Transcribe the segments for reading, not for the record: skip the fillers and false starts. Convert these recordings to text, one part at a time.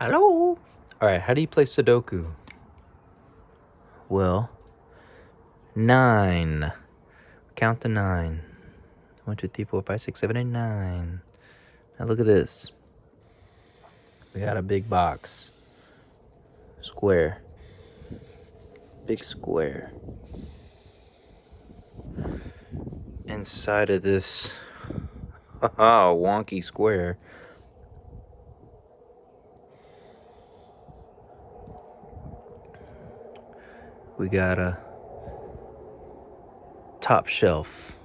Hello? Alright, how do you play Sudoku? Well, 9. Count to 9. 1, 2, 3, 4, 5, 6, 7, 8, 9. Now look at this. We got a big box. Square. Big square. Inside of this wonky square, we got a top shelf,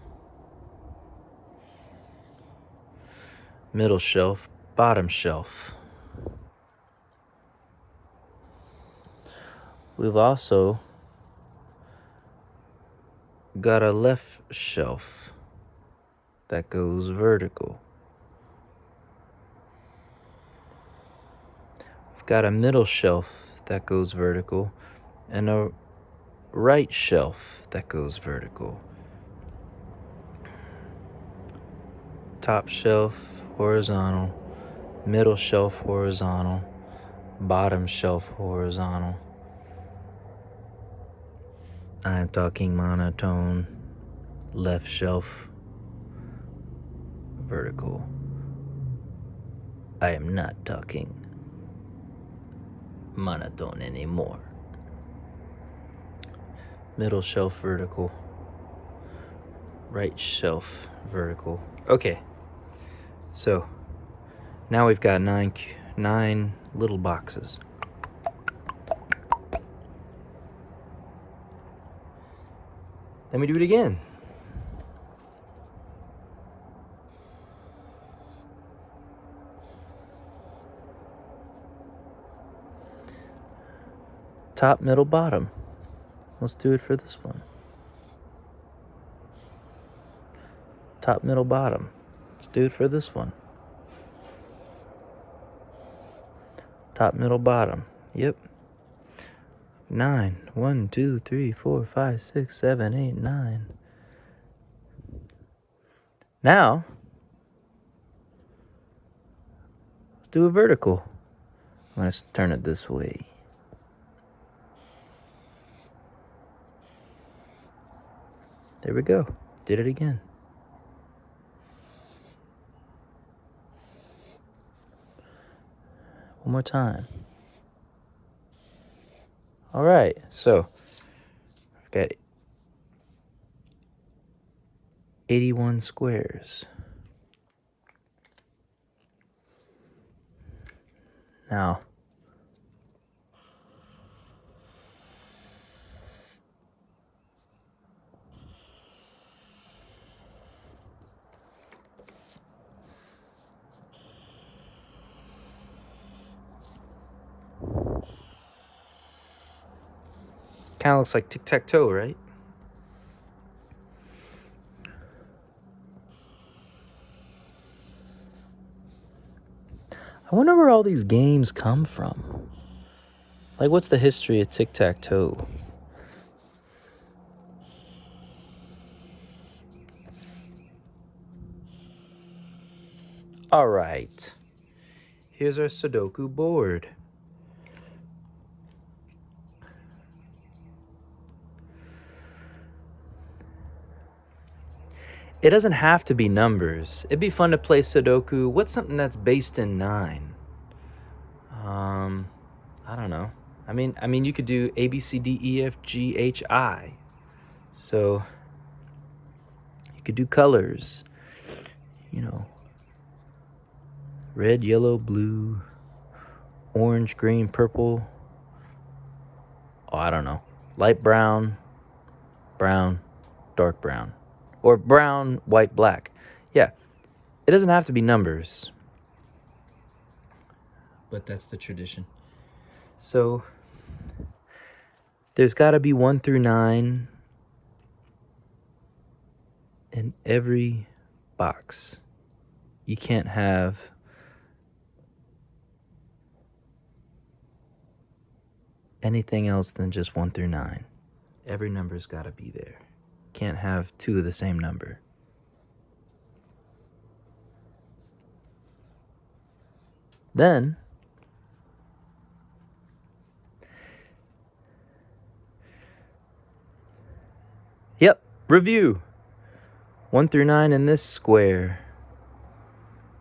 middle shelf, bottom shelf. We've also got a left shelf that goes vertical. We've got a middle shelf that goes vertical and a right shelf that goes vertical. Top shelf horizontal, middle shelf horizontal, bottom shelf horizontal. I'm talking monotone. Left shelf vertical. I am not talking monotone anymore. Middle shelf vertical. Right shelf vertical. Okay. So now we've got nine little boxes. Let me do it again. Top, middle, bottom. Let's do it for this one. Top, middle, bottom. Let's do it for this one. Top, middle, bottom. Yep. 9. 1, 2, 3, 4, 5, 6, 7, 8, 9. Now, let's do a vertical. I'm going to turn it this way. There we go. Did it again. One more time. All right, so I've got 81 squares. Now, kind of looks like tic-tac-toe, right? I wonder where all these games come from. Like, what's the history of tic-tac-toe? All right. Here's our Sudoku board. It doesn't have to be numbers. It'd be fun to play Sudoku. What's something that's based in 9? I don't know. I mean, you could do A, B, C, D, E, F, G, H, I. So you could do colors. You know, red, yellow, blue, orange, green, purple. Oh, I don't know. Light brown, brown, dark brown. Or brown, white, black. Yeah, it doesn't have to be numbers. But that's the tradition. So there's got to be 1 through 9 in every box. You can't have anything else than just 1 through 9. Every number's got to be there. Can't have 2 of the same number. Then Yep, review. 1 through 9 in this square.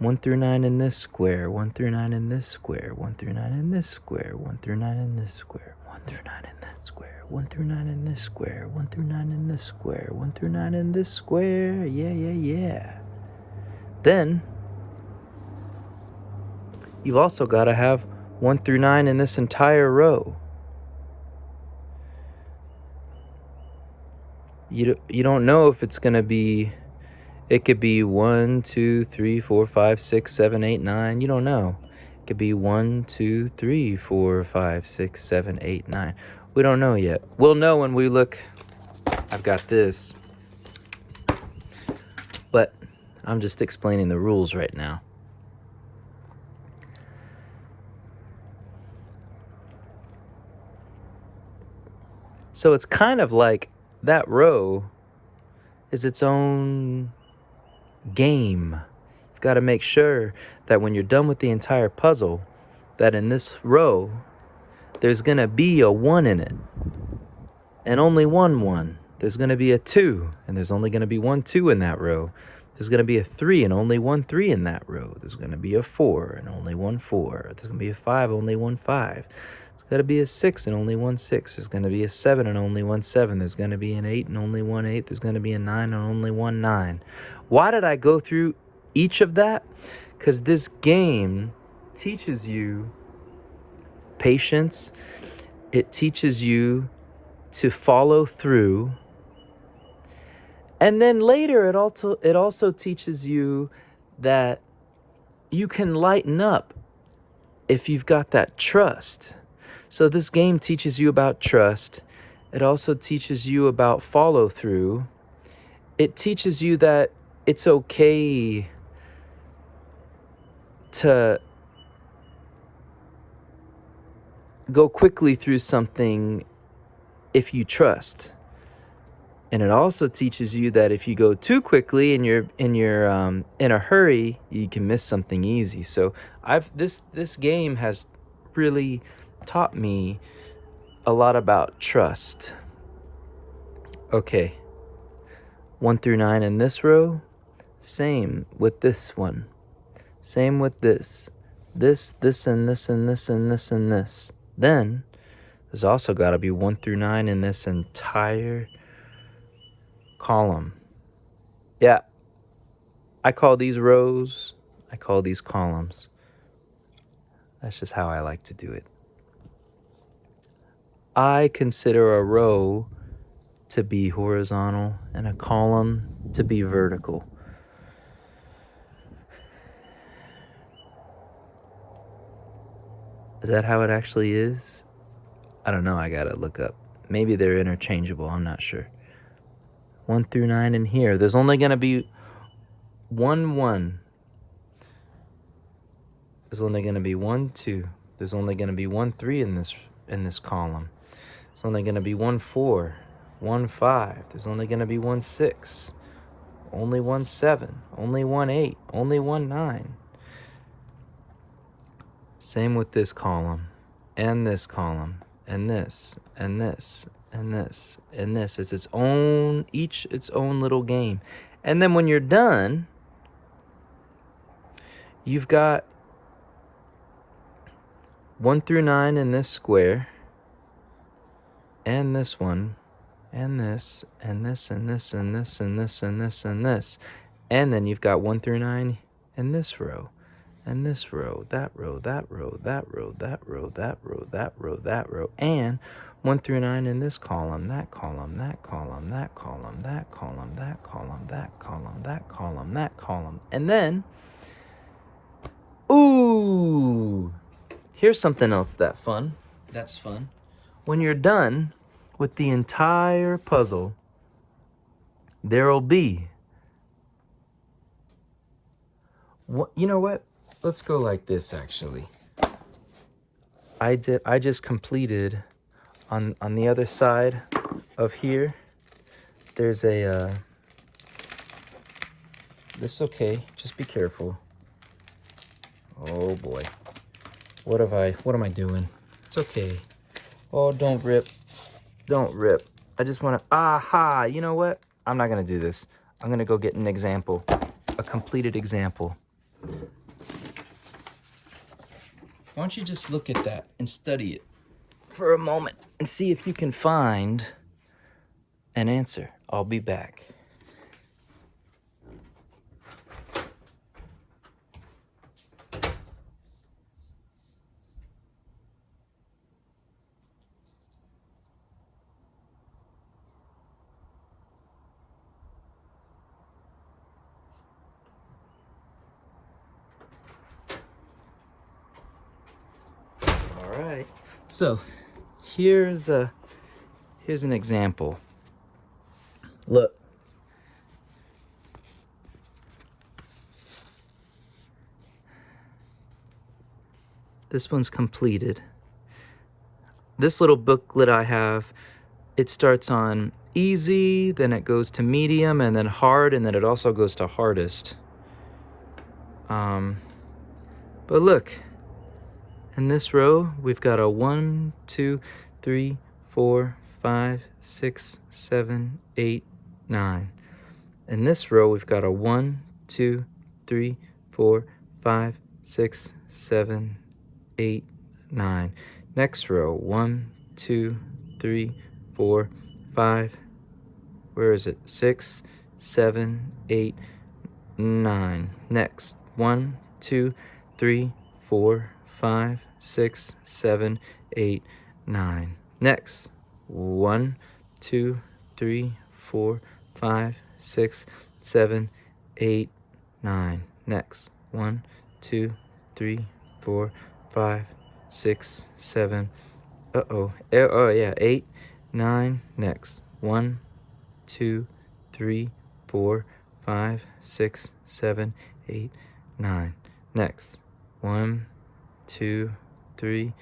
1 through 9 in this square. 1 through 9 in this square. 1 through 9 in this square. 1 through 9 in this square. 1 through 9 in that square. 1 through 9 in this square. 1 through 9 in this square. 1 through 9 in this square. Yeah. Then you've also got to have 1 through 9 in this entire row. You don't know if it's going to be, it could be 1, 2, 3, 4, 5, 6, 7, 8, 9. You don't know. It could be 1, 2, 3, 4, 5, 6, 7, 8, 9. We don't know yet. We'll know when we look. I've got this. But I'm just explaining the rules right now. So it's kind of like that row is its own game. You've got to make sure that when you're done with the entire puzzle, that in this row, there's going to be a 1 in it. And only one 1. There's going to be a 2, and there's only going to be 1 2 in that row. There's going to be a 3 and only 1 3 in that row. There's going to be a 4 and only 1 4. There's going to be a 5, only 1 5. There's going to be a 6 and only 1 6. There's going to be a 7 and only 1 7. There's going to be an 8 and only 1 8. There's going to be a 9 and only 1 9. Why did I go through each of that? Because this game teaches you patience. It teaches you to follow through. And then later it also teaches you that you can lighten up if you've got that trust. So this game teaches you about trust. It also teaches you about follow through. It teaches you that it's okay to go quickly through something if you trust. And it also teaches you that if you go too quickly and you're in a hurry, you can miss something easy. So this game has really taught me a lot about trust. Okay. 1 through 9 in this row. Same with this one. Same with this. This, and this, and this, and this, and this. Then there's also got to be 1 through 9 in this entire column. Yeah. I call these rows, I call these columns. That's just how I like to do it. I consider a row to be horizontal and a column to be vertical. Is that how it actually is? I don't know, I gotta look up. Maybe they're interchangeable, I'm not sure. 1 through 9 in here. There's only gonna be 1 1. There's only gonna be 1 2. There's only gonna be 1 3 in this column. There's only gonna be 1 4, 1 5. There's only gonna be 1 6. Only 1 7. Only 1 8. Only 1 9. Same with this column, and this column, and this, and this, and this, and this. It's its own little game. And then when you're done, you've got 1 through 9 in this square, and this one, and this, and this, and this, and this, and this, and this, and this. And then you've got 1 through 9 in this row. And this row, that row, that row, that row, that row, that row, that row, that row, and 1 through 9 in this column, that column, that column, that column, that column, that column, that column, that column, that column. And then, ooh, here's something else that's fun. When you're done with the entire puzzle, there'll be, you know what? Let's go like this, actually. I just completed on the other side of here. There's a this is okay, just be careful. Oh boy. What am I doing? It's okay. Oh, don't rip. I just want to, aha, you know what? I'm not going to do this. I'm going to go get an example, a completed example. Why don't you just look at that and study it for a moment and see if you can find an answer. I'll be back. All right. So here's an example. Look. This one's completed. This little booklet I have, it starts on easy, then it goes to medium, and then hard, and then it also goes to hardest. But look, in this row, we've got a 1, 2, 3, 4, 5, 6, 7, 8, 9. In this row, we've got a 1, 2, 3, 4, 5, 6, 7, 8, 9. Next row, 1, 2, 3, 4, 5. Where is it? 6, 7, 8, 9. Next, 1, 2, 3, 4, 5, 6, 7, 8, 9. Next, 1, 2, 3, 4, 5, 6, 7, 8, 9. Next, 1, 2, 3, 4, 5, 6, 7. Oh yeah, 8, 9. Next, 1, 2, 3, 4, 5, 6, 7, 8, 9. Next, 1, 2, 3,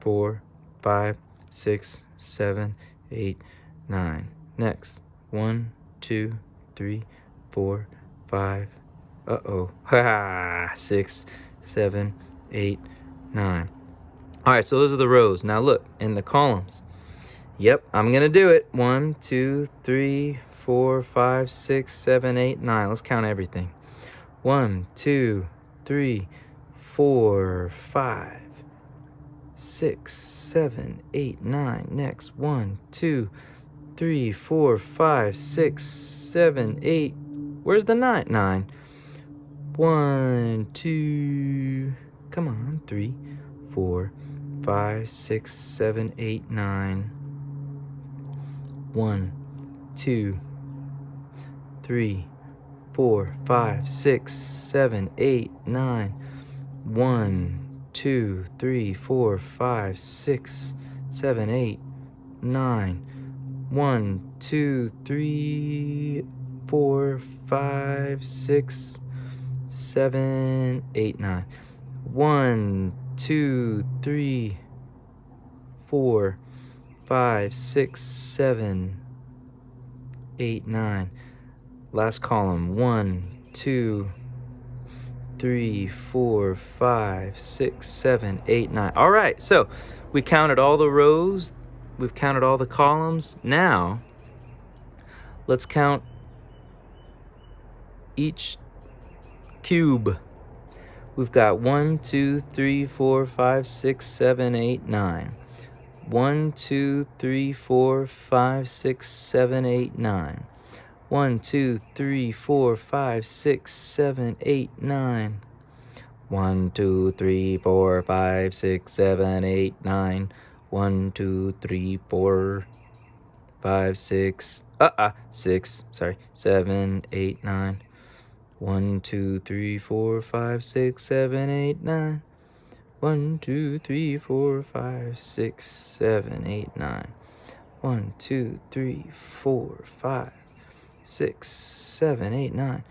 4, 5, 6, 7, 8, 9. Next, 1, 2, 3, 4, 5. Ha! 6, 7, 8, 9. All right, so those are the rows. Now look in the columns. Yep, I'm gonna do it. 1, 2, 3, 4, 5, 6, 7, 8, 9. Let's count everything. 1, 2, 3, 4, 5, 6, 7, 8, 9. Next, 1, 2, 3, 4, 5, 6, 7, 8. Where's the 9? 9. 1, 2. Come on. 3, 4, 5, 6, 7, 8, 9. 1, 2, 3, 4, 5, 6, 7, 8, 9. 1, 2, 3, 4, 5, 6, 7, 8, 9. 1, 2, 3, 4, 5, 6, 7, 8, 9. 1, 2, 3, 4, 5, 6, 7, 8, 9. Last column. 1, 2, 3, 4, 5, 6, 7, 8, 9. All right, so we counted all the rows. We've counted all the columns. Now, let's count each cube. We've got 1, 2, 3, 4, 5, 6, 7, 8, 9. 1, 2, 3, 4, 5, 6, 7, 8, 9. 1, 2, 3, 4, 5, 6, 7, 8, 9. 1, 2, 3, 4, 5, 6, 7, 8, 9. 1, 2, 3, 4, 5, 6. 6. Sorry. 7, 8, 9. 1, 2, 3, 4, 5, 6, 7, 8, 9. 1, 2, 3, 4, 5, 6, 7, 8, 9. 1, 2, 3, 4, 5, 6, 7, 8, 9.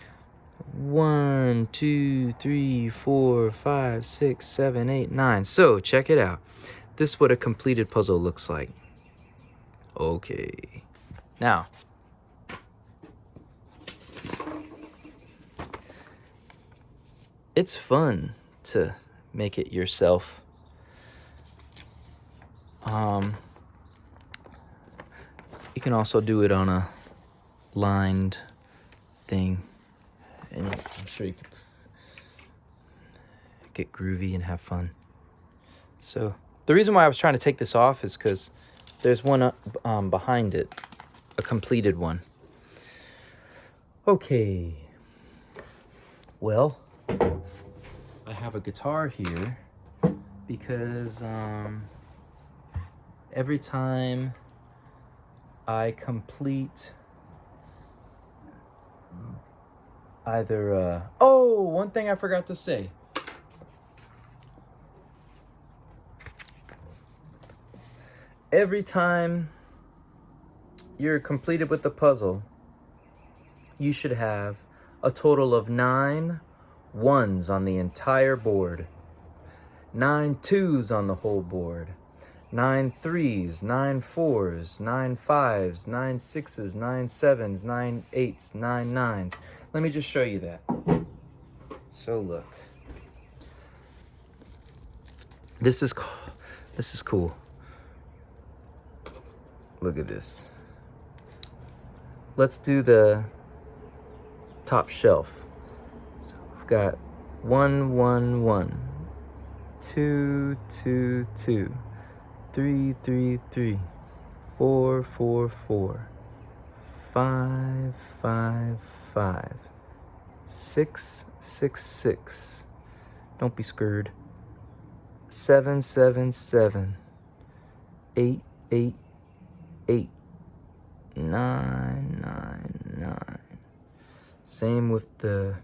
1, 2, 3, 4, 5, 6, 7, 8, 9. So check it out. This is what a completed puzzle looks like. Okay. Now, it's fun to make it yourself. You can also do it on a lined thing, and I'm sure you could get groovy and have fun. So the reason why I was trying to take this off is because there's one behind it, a completed one. Okay, well, I have a guitar here because every time I complete either oh, one thing I forgot to say. Every time you're completed with the puzzle, you should have a total of 9 1s on the entire board, 9 2s on the whole board, 9 3s, 9 4s, 9 5s, 9 6s, 9 7s, 9 8s, 9 9s. Let me just show you that. So look. This is cool. Look at this. Let's do the top shelf. So we've got 1 1 1, 2 2 2, 3 3 3, 4 4 4, 5 5 5, 6 6 6. Don't be scared. 7 7 7, 8 8 8, 9 9 9. Same with the...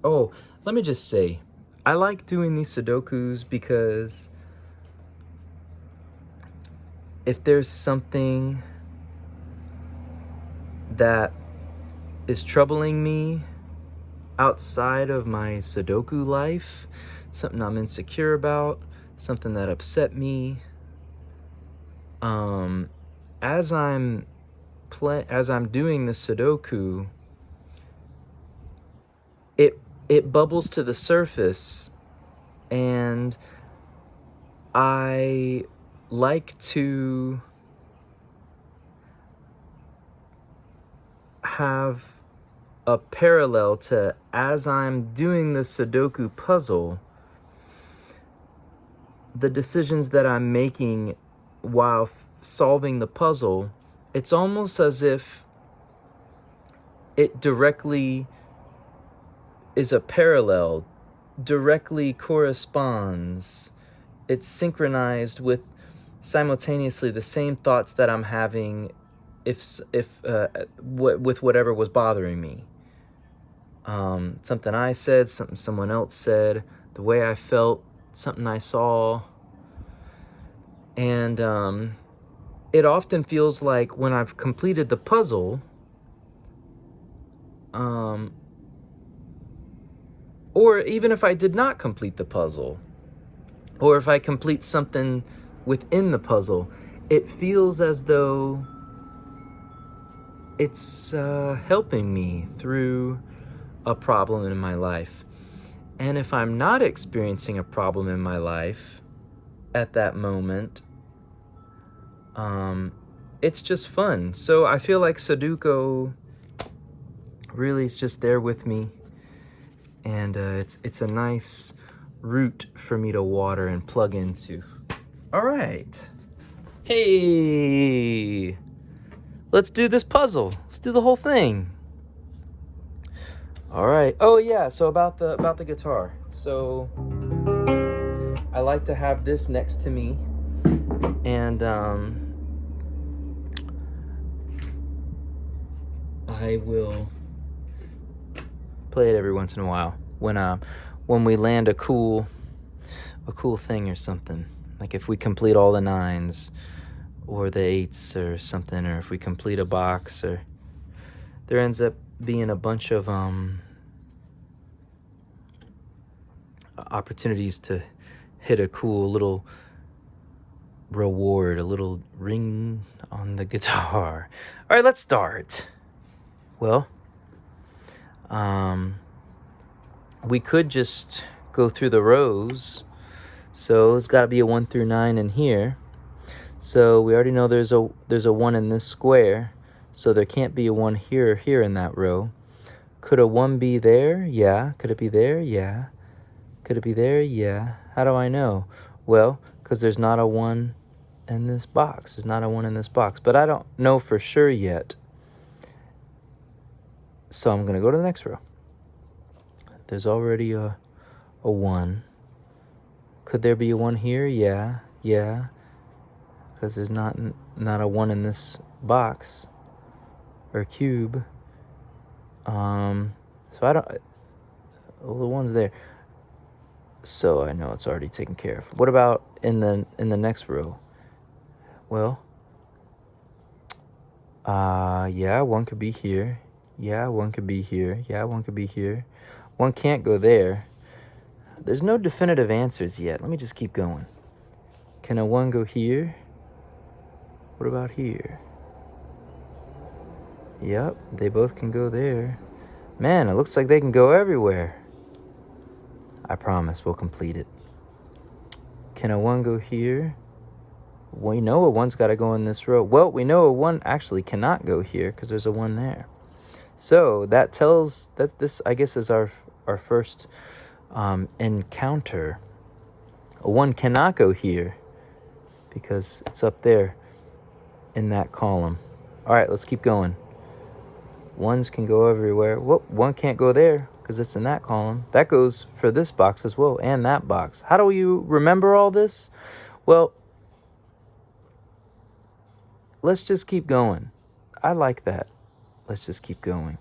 Oh, let me just say, I like doing these Sudokus because if there's something that is troubling me outside of my Sudoku life, something I'm insecure about, something that upset me, as I'm doing the Sudoku, it bubbles to the surface, and I like to have a parallel to, as I'm doing the Sudoku puzzle, the decisions that I'm making while solving the puzzle. It's almost as if it directly is a parallel, directly corresponds. It's synchronized with simultaneously the same thoughts that I'm having with whatever was bothering me. Something I said, something someone else said, the way I felt, something I saw. And it often feels like when I've completed the puzzle, or even if I did not complete the puzzle, or if I complete something within the puzzle, it feels as though it's helping me through a problem in my life. And if I'm not experiencing a problem in my life at that moment, it's just fun. So I feel like Sudoku really is just there with me, and it's a nice root for me to water and plug into. All right. Hey, let's do this puzzle. Let's do the whole thing. All right. Oh yeah, so about the guitar. So I like to have this next to me, and I will play it every once in a while when we land a cool thing or something. Like if we complete all the 9s or the 8s or something, or if we complete a box, or there ends up being a bunch of opportunities to hit a cool little reward, a little ring on the guitar. All right, let's start. Well, we could just go through the rows. So it's got to be a 1 through 9 in here. So we already know there's a 1 in this square. So there can't be a 1 here or here in that row. Could a 1 be there? Yeah. Could it be there? Yeah. Could it be there? Yeah. How do I know? Well, because there's not a 1 in this box. There's not a 1 in this box. But I don't know for sure yet. So I'm going to go to the next row. There's already a 1. Could there be a 1 here? Yeah. Yeah. Because there's not a 1 in this box or cube. So I don't... Well, the 1's there. So I know it's already taken care of. What about in the next row? Well, yeah, 1 could be here. Yeah, 1 could be here. Yeah, 1 could be here. 1 can't go there. There's no definitive answers yet. Let me just keep going. Can a 1 go here? What about here? Yep, they both can go there. Man, it looks like they can go everywhere. I promise we'll complete it. Can a 1 go here? We know a 1's got to go in this row. Well, we know a 1 actually cannot go here because there's a 1 there. So that tells that this, I guess, is our first encounter. A 1 cannot go here because it's up there in that column. All right, let's keep going. 1s can go everywhere. Whoop, 1 can't go there because it's in that column. That goes for this box as well and that box. How do you remember all this? Well, let's just keep going. I like that. Let's just keep going.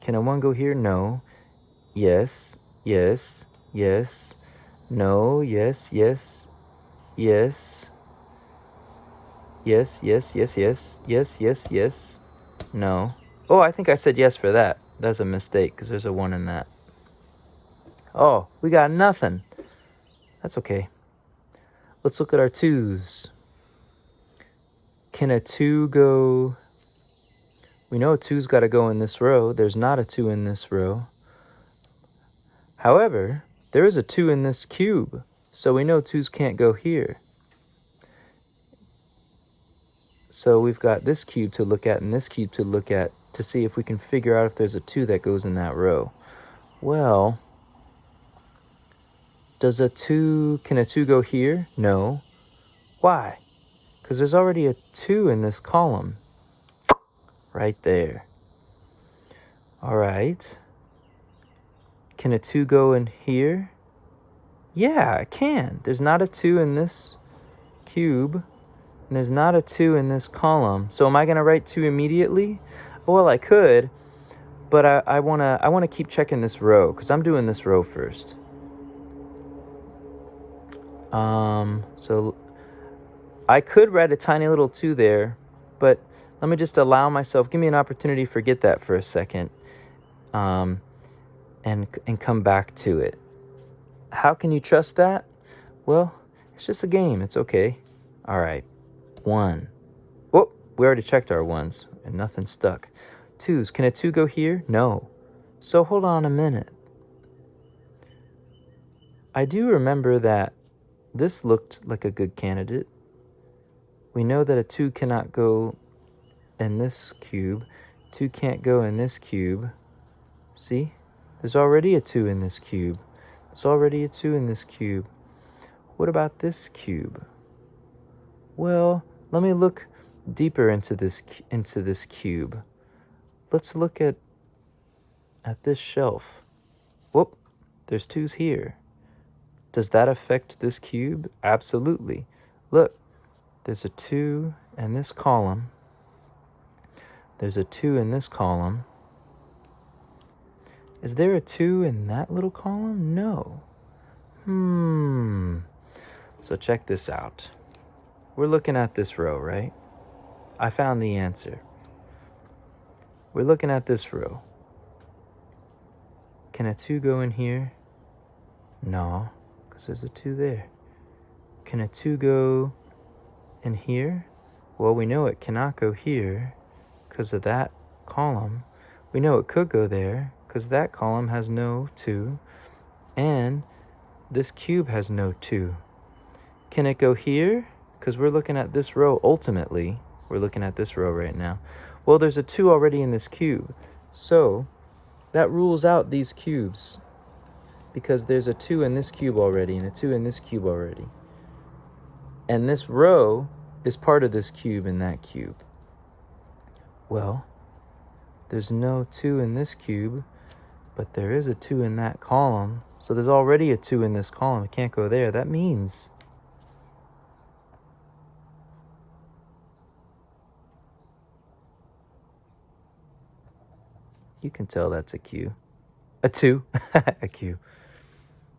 Can a 1 go here? No. Yes. Yes. Yes. No. Yes. Yes. Yes. Yes. Yes. Yes. Yes. Yes. Yes. Yes. No. Oh, I think I said yes for that. That's a mistake because there's a 1 in that. Oh, we got nothing. That's okay. Let's look at our 2s. Can a 2 go... We know a 2's got to go in this row. There's not a 2 in this row. However, there is a 2 in this cube. So we know 2's can't go here. So we've got this cube to look at and this cube to look at to see if we can figure out if there's a 2 that goes in that row. Well, can a 2 go here? No. Why? Because there's already a 2 in this column. Right there. All right. Can a 2 go in here? Yeah, it can. There's not a 2 in this cube. And there's not a 2 in this column. So am I going to write 2 immediately? Well, I could. But I wanna keep checking this row. Because I'm doing this row first. So I could write a tiny little 2 there. But let me just allow myself, give me an opportunity to forget that for a second. And come back to it. How can you trust that? Well, it's just a game. It's okay. All right. 1. Whoop, we already checked our 1s and nothing stuck. 2s, can a 2 go here? No. So hold on a minute. I do remember that this looked like a good candidate. We know that a 2 cannot go in this cube. 2 can't go in this cube. See? There's already a 2 in this cube. There's already a 2 in this cube. What about this cube? Well, let me look deeper into this cube. Let's look at this shelf. Whoop, there's 2s here. Does that affect this cube? Absolutely. Look, there's a 2 in this column. There's a 2 in this column. Is there a 2 in that little column? No. So check this out. We're looking at this row, right? I found the answer. We're looking at this row. Can a 2 go in here? No, because there's a 2 there. Can a 2 go in here? Well, we know it cannot go here because of that column. We know it could go there because that column has no 2. And this cube has no 2. Can it go here? Because we're looking at this row ultimately. We're looking at this row right now. Well, there's a 2 already in this cube. So that rules out these cubes because there's a 2 in this cube already and a 2 in this cube already. And this row is part of this cube and that cube. Well, there's no 2 in this cube, but there is a 2 in that column. So there's already a 2 in this column. It can't go there. That means you can tell that's a Q. A 2. A Q.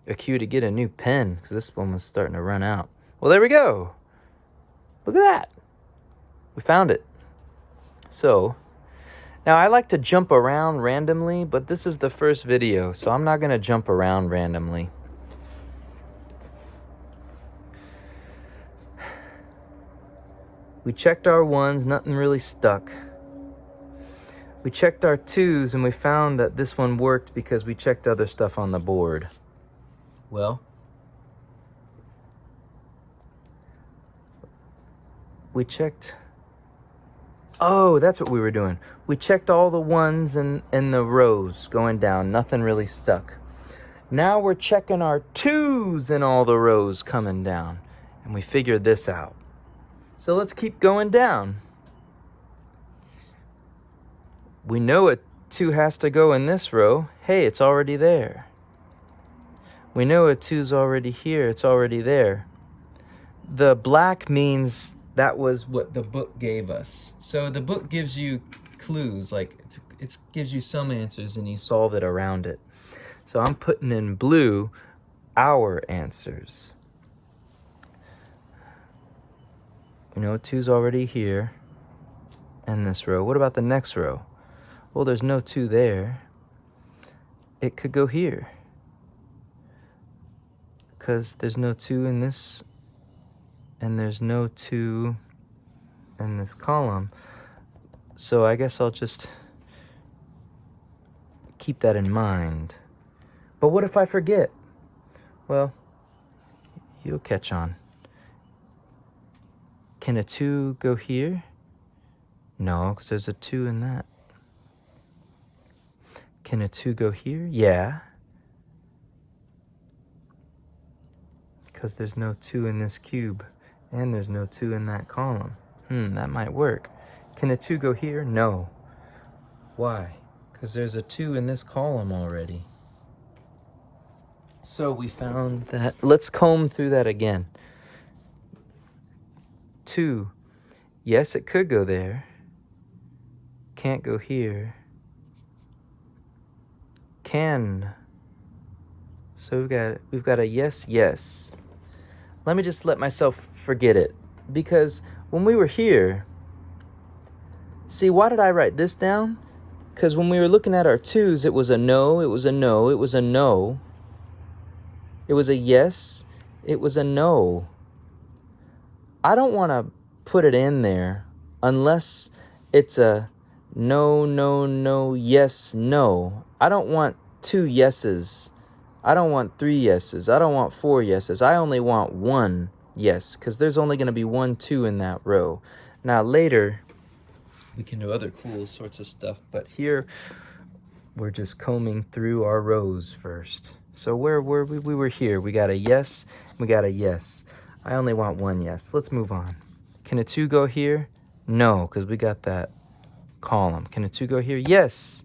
A Q to get a new pen because this one was starting to run out. Well, there we go. Look at that. We found it. So now I like to jump around randomly, but this is the first video, so I'm not going to jump around randomly. We checked our 1s, nothing really stuck. We checked our 2s and we found that this one worked because we checked other stuff on the board. Well, we checked... Oh, that's what we were doing. We checked all the 1s in the rows going down. Nothing really stuck. Now we're checking our 2s in all the rows coming down. And we figured this out. So let's keep going down. We know a 2 has to go in this row. Hey, it's already there. We know a 2's already here. It's already there. The black means that was what the book gave us. So the book gives you clues, like it gives you some answers and you solve it around it. So I'm putting in blue our answers. You know, 2's already here in this row. What about the next row? Well, there's no 2 there. It could go here because there's no 2 in this, and there's no 2 in this column. So I guess I'll just keep that in mind. But what if I forget? Well, you'll catch on. Can a 2 go here? No, because there's a 2 in that. Can a 2 go here? Yeah. Because there's no 2 in this cube. And there's no 2 in that column. That might work. Can a 2 go here? No. Why? Because there's a 2 in this column already. So we found that. Let's comb through that again. 2. Yes, it could go there. Can't go here. Can. So we've got a yes, yes. Let me just let myself forget it. Because when we were here, see, why did I write this down? Because when we were looking at our 2's, it was a no, it was a no, it was a no. It was a yes, it was a no. I don't want to put it in there unless it's a no, no, no, yes, no. I don't want 2 yeses. I don't want 3 yeses. I don't want 4 yeses. I only want 1 yes, because there's only going to be 1 2 in that row. Now later, we can do other cool sorts of stuff, but here we're just combing through our rows first. So where were we? We were here. We got a yes, we got a yes. I only want 1 yes. Let's move on. Can a 2 go here? No, because we got that column. Can a 2 go here? Yes.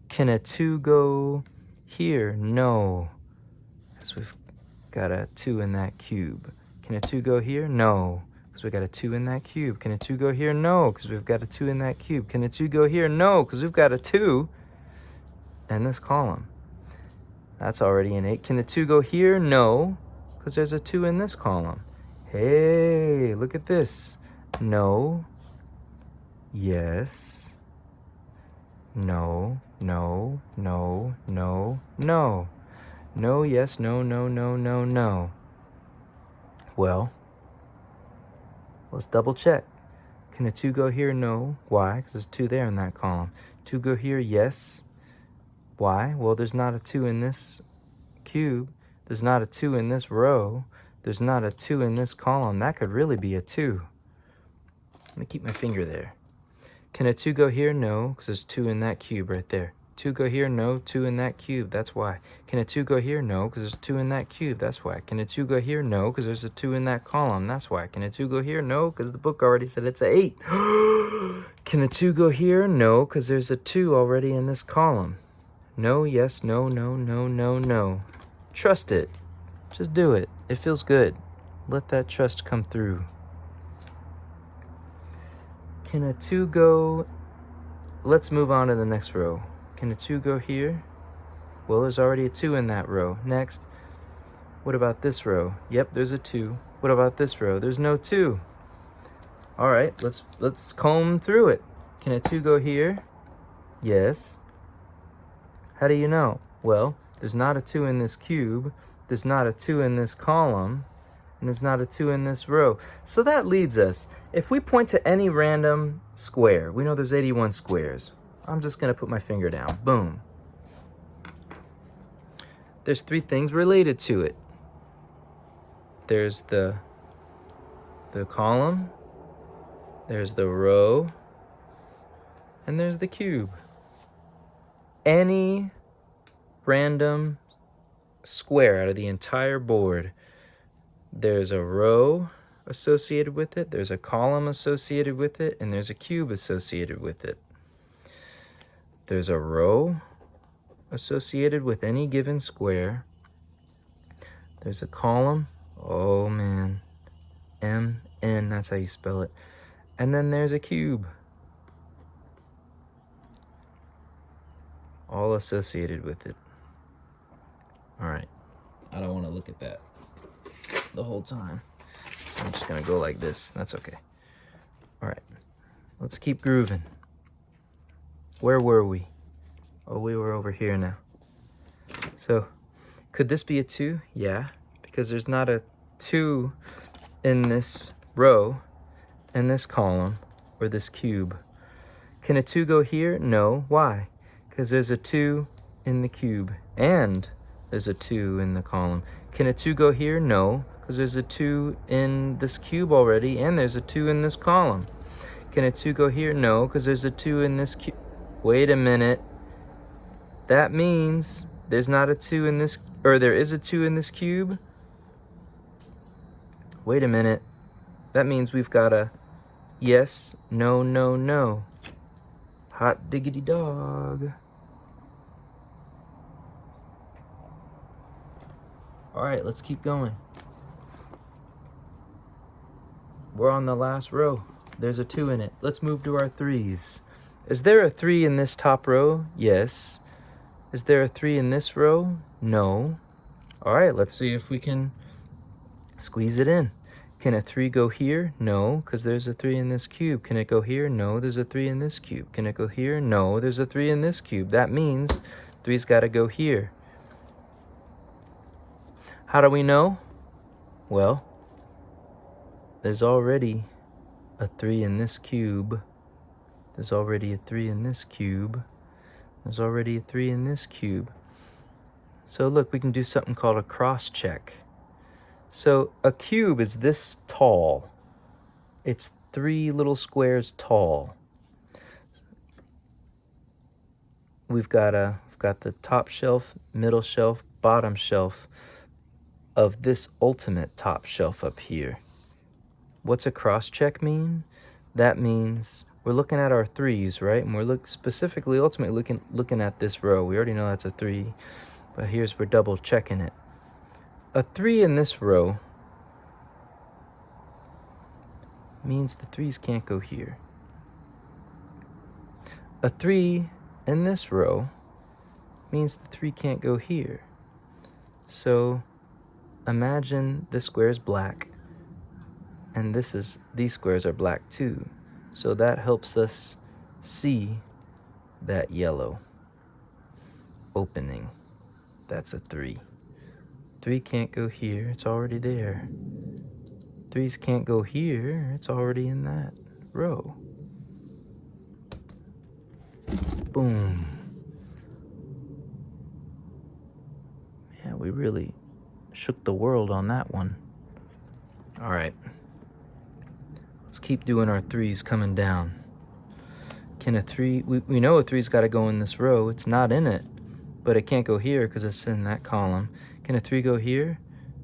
Can a 2 go here? No, because we've got a 2 in that cube. Can a 2 go here? No, because we got a 2 in that cube. Can a 2 go here? No, because we've got a 2 in that cube. Can a 2 go here? No, because we've got a 2 in this column. That's already an 8. Can a 2 go here? No, because there's a 2 in this column. Hey, look at this. No, yes, no, no, no, no, no. No, yes, no, no, no, no, no. Well, let's double check. Can a 2 go here? No. Why? Because there's 2 there in that column. 2 go here? Yes. Why? Well, there's not a 2 in this cube. There's not a 2 in this row. There's not a 2 in this column. That could really be a 2. Let me keep my finger there. Can a 2 go here? No, because there's 2 in that cube right there. 2 go here? No, 2 in that cube. That's why. Can a 2 go here? No, because there's 2 in that cube. That's why. Can a 2 go here? No, because there's a 2 in that column. That's why. Can a 2 go here? No, because the book already said it's a 8. Can a 2 go here? No, because there's a 2 already in this column. No, yes, no, no, no, no, no. Trust it. Just do it. It feels good. Let that trust come through. Can a 2 go... Let's move on to the next row. Can a 2 go here? Well, there's already a 2 in that row. Next, what about this row? Yep, there's a 2. What about this row? There's no 2. All right, let's comb through it. Can a 2 go here? Yes. How do you know? Well, there's not a 2 in this cube. There's not a 2 in this column. And there's not a 2 in this row. So that leads us. If we point to any random square, we know there's 81 squares. I'm just going to put my finger down. Boom. There's 3 things related to it. There's the column, there's the row, and there's the cube. Any random square out of the entire board, there's a row associated with it, there's a column associated with it, and there's a cube associated with it. There's a row associated with any given square. There's a column. Oh man. M-N, that's how you spell it. And then there's a cube. All associated with it. All right. I don't want to look at that the whole time. So I'm just going to go like this. That's okay. All right. Let's keep grooving. Where were we? Oh, we were over here now. So, could this be a 2? Yeah, because there's not a 2 in this row, in this column, or this cube. Can a 2 go here? No. Why? Because there's a 2 in the cube, and there's a 2 in the column. Can a 2 go here? No, because there's a 2 in this cube already, and there's a 2 in this column. Can a 2 go here? No, because there's a 2 in this cube. Wait a minute. That means there's not a 2 in this, or there is a 2 in this cube. Wait a minute. That means we've got a yes, no, no, no. Hot diggity dog. All right, let's keep going. We're on the last row. There's a 2 in it. Let's move to our 3s. Is there a 3 in this top row? Yes. Is there a 3 in this row? No. All right, let's see if we can squeeze it in. Can a 3 go here? No, because there's a 3 in this cube. Can it go here? No, there's a 3 in this cube. Can it go here? No, there's a 3 in this cube. That means 3's got to go here. How do we know? Well, there's already a 3 in this cube. There's already a 3 in this cube. There's already a 3 in this cube. So look, we can do something called a cross check. So a cube is this tall. It's 3 little squares tall. We've got the top shelf, middle shelf, bottom shelf of this ultimate top shelf up here. What's a cross check mean? That means we're looking at our 3s, right? And we're specifically, ultimately looking at this row. We already know that's a 3, but we're double checking it. A 3 in this row means the 3s can't go here. A 3 in this row means the 3 can't go here. So imagine this square is black, and these squares are black too. So that helps us see that yellow opening. That's a 3. 3 can't go here, it's already there. 3s can't go here, it's already in that row. Boom. Yeah, we really shook the world on that one. All right. Let's keep doing our 3s coming down. Can a 3, we know a 3's got to go in this row. It's not in it, but it can't go here because it's in that column. Can a 3 go here?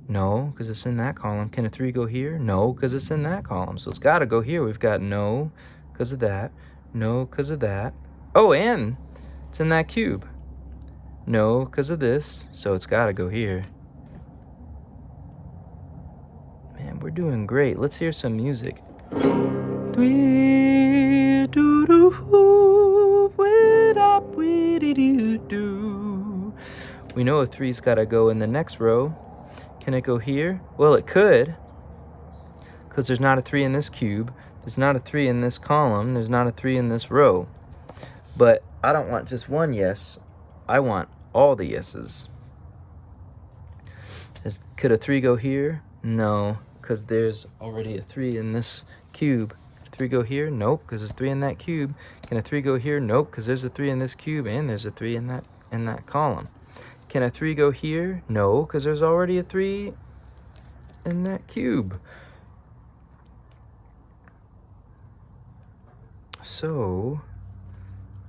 No, because it's in that column. Can a 3 go here? No, because it's in that column. So it's got to go here. We've got no because of that, no because of that. Oh, and it's in that cube. No because of this, so it's got to go here. Man, we're doing great. Let's hear some music. We know a 3's got to go in the next row. Can it go here? Well, it could, because there's not a 3 in this cube. There's not a 3 in this column. There's not a 3 in this row. But I don't want just one yes. I want all the yeses. Could a 3 go here? No, because there's already a 3 in this cube. Could a 3 go here? Nope, because there's 3 in that cube. Can a 3 go here? Nope, because there's a 3 in this cube and there's a 3 in that column. Can a 3 go here? No, because there's already a 3 in that cube. So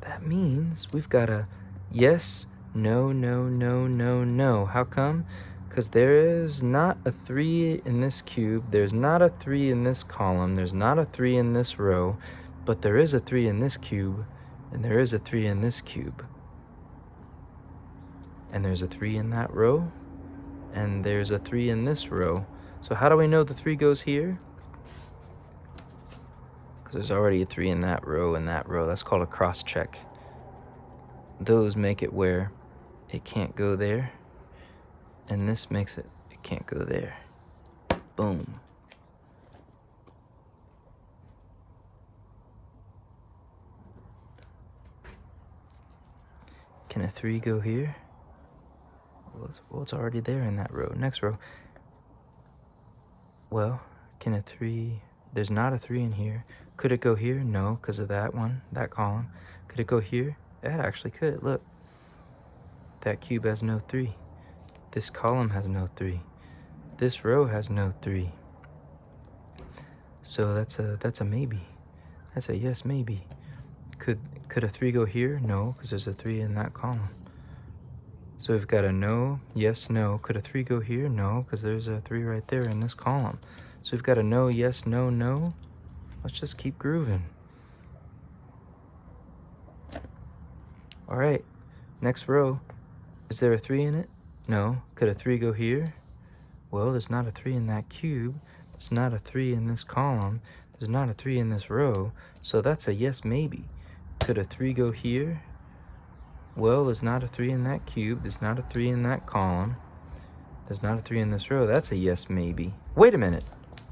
that means we've got a yes, no, no, no, no, no. How come? Because there is not a 3 in this cube. There's not a 3 in this column. There's not a 3 in this row. But there is a 3 in this cube. And there is a 3 in this cube. And there's a 3 in that row. And there's a 3 in this row. So how do we know the 3 goes here? Because there's already a 3 in that row and that row. That's called a cross check. Those make it where it can't go there. And this makes it can't go there. Boom. Can a 3 go here? Well, it's already there in that row. Next row. Well, can a 3... There's not a 3 in here. Could it go here? No, because of that one, that column. Could it go here? It actually could. Look. That cube has no 3. This column has no 3. This row has no 3. So that's a maybe. That's a yes, maybe. Could a 3 go here? No, because there's a 3 in that column. So we've got a no, yes, no. Could a 3 go here? No, because there's a 3 right there in this column. So we've got a no, yes, no, no. Let's just keep grooving. All right, next row. Is there a 3 in it? No. Could a 3 go here? Well, there's not a 3 in that cube. There's not a 3 in this column. There's not a 3 in this row. So that's a yes, maybe. Could a 3 go here? Well, there's not a 3 in that cube. There's not a 3 in that column. There's not a 3 in this row. That's a yes, maybe. Wait a minute.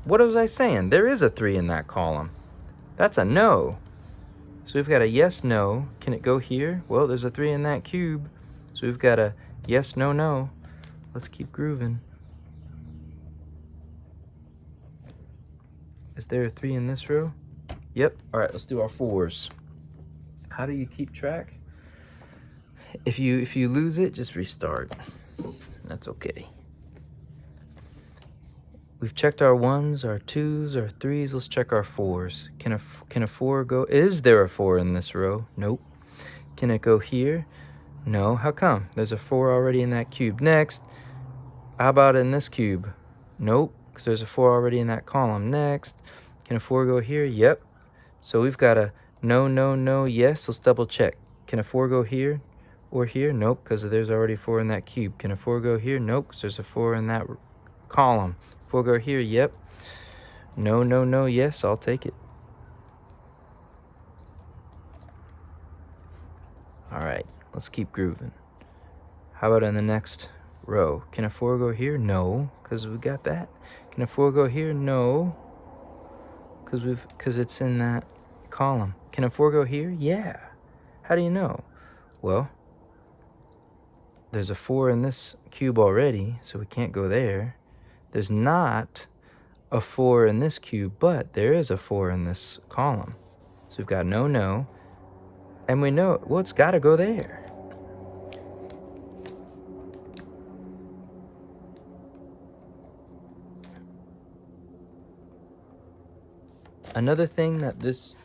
What was I saying? There is a 3 in that column. That's a no. So we've got a yes, no. Can it go here? Well, there's a 3 in that cube. So we've got a yes, no, no. Let's keep grooving. Is there a 3 in this row? Yep. All right, let's do our 4s. How do you keep track? If you lose it, just restart. That's okay. We've checked our 1s, our 2s, our 3s. Let's check our 4s. Can a 4 go? Is there a 4 in this row? Nope. Can it go here? No. How come? There's a 4 already in that cube. Next. How about in this cube? Nope, because there's a 4 already in that column. Next. Can a 4 go here? Yep. So we've got a no, no, no, yes. Let's double check. Can a 4 go here or here? Nope, because there's already 4 in that cube. Can a 4 go here? Nope, because there's a 4 in that column. 4 go here? Yep. No, no, no, yes. I'll take it. All right, let's keep grooving. How about in the next row? Can a 4 go here? No, because we got that. Can a 4 go here? No, because it's in that column. Can a 4 go here? Yeah. How do you know? Well, there's a 4 in this cube already, so we can't go there. There's not a 4 in this cube, but there is a 4 in this column. So we've got no, no, and we know, well, it's got to go there. Another thing that this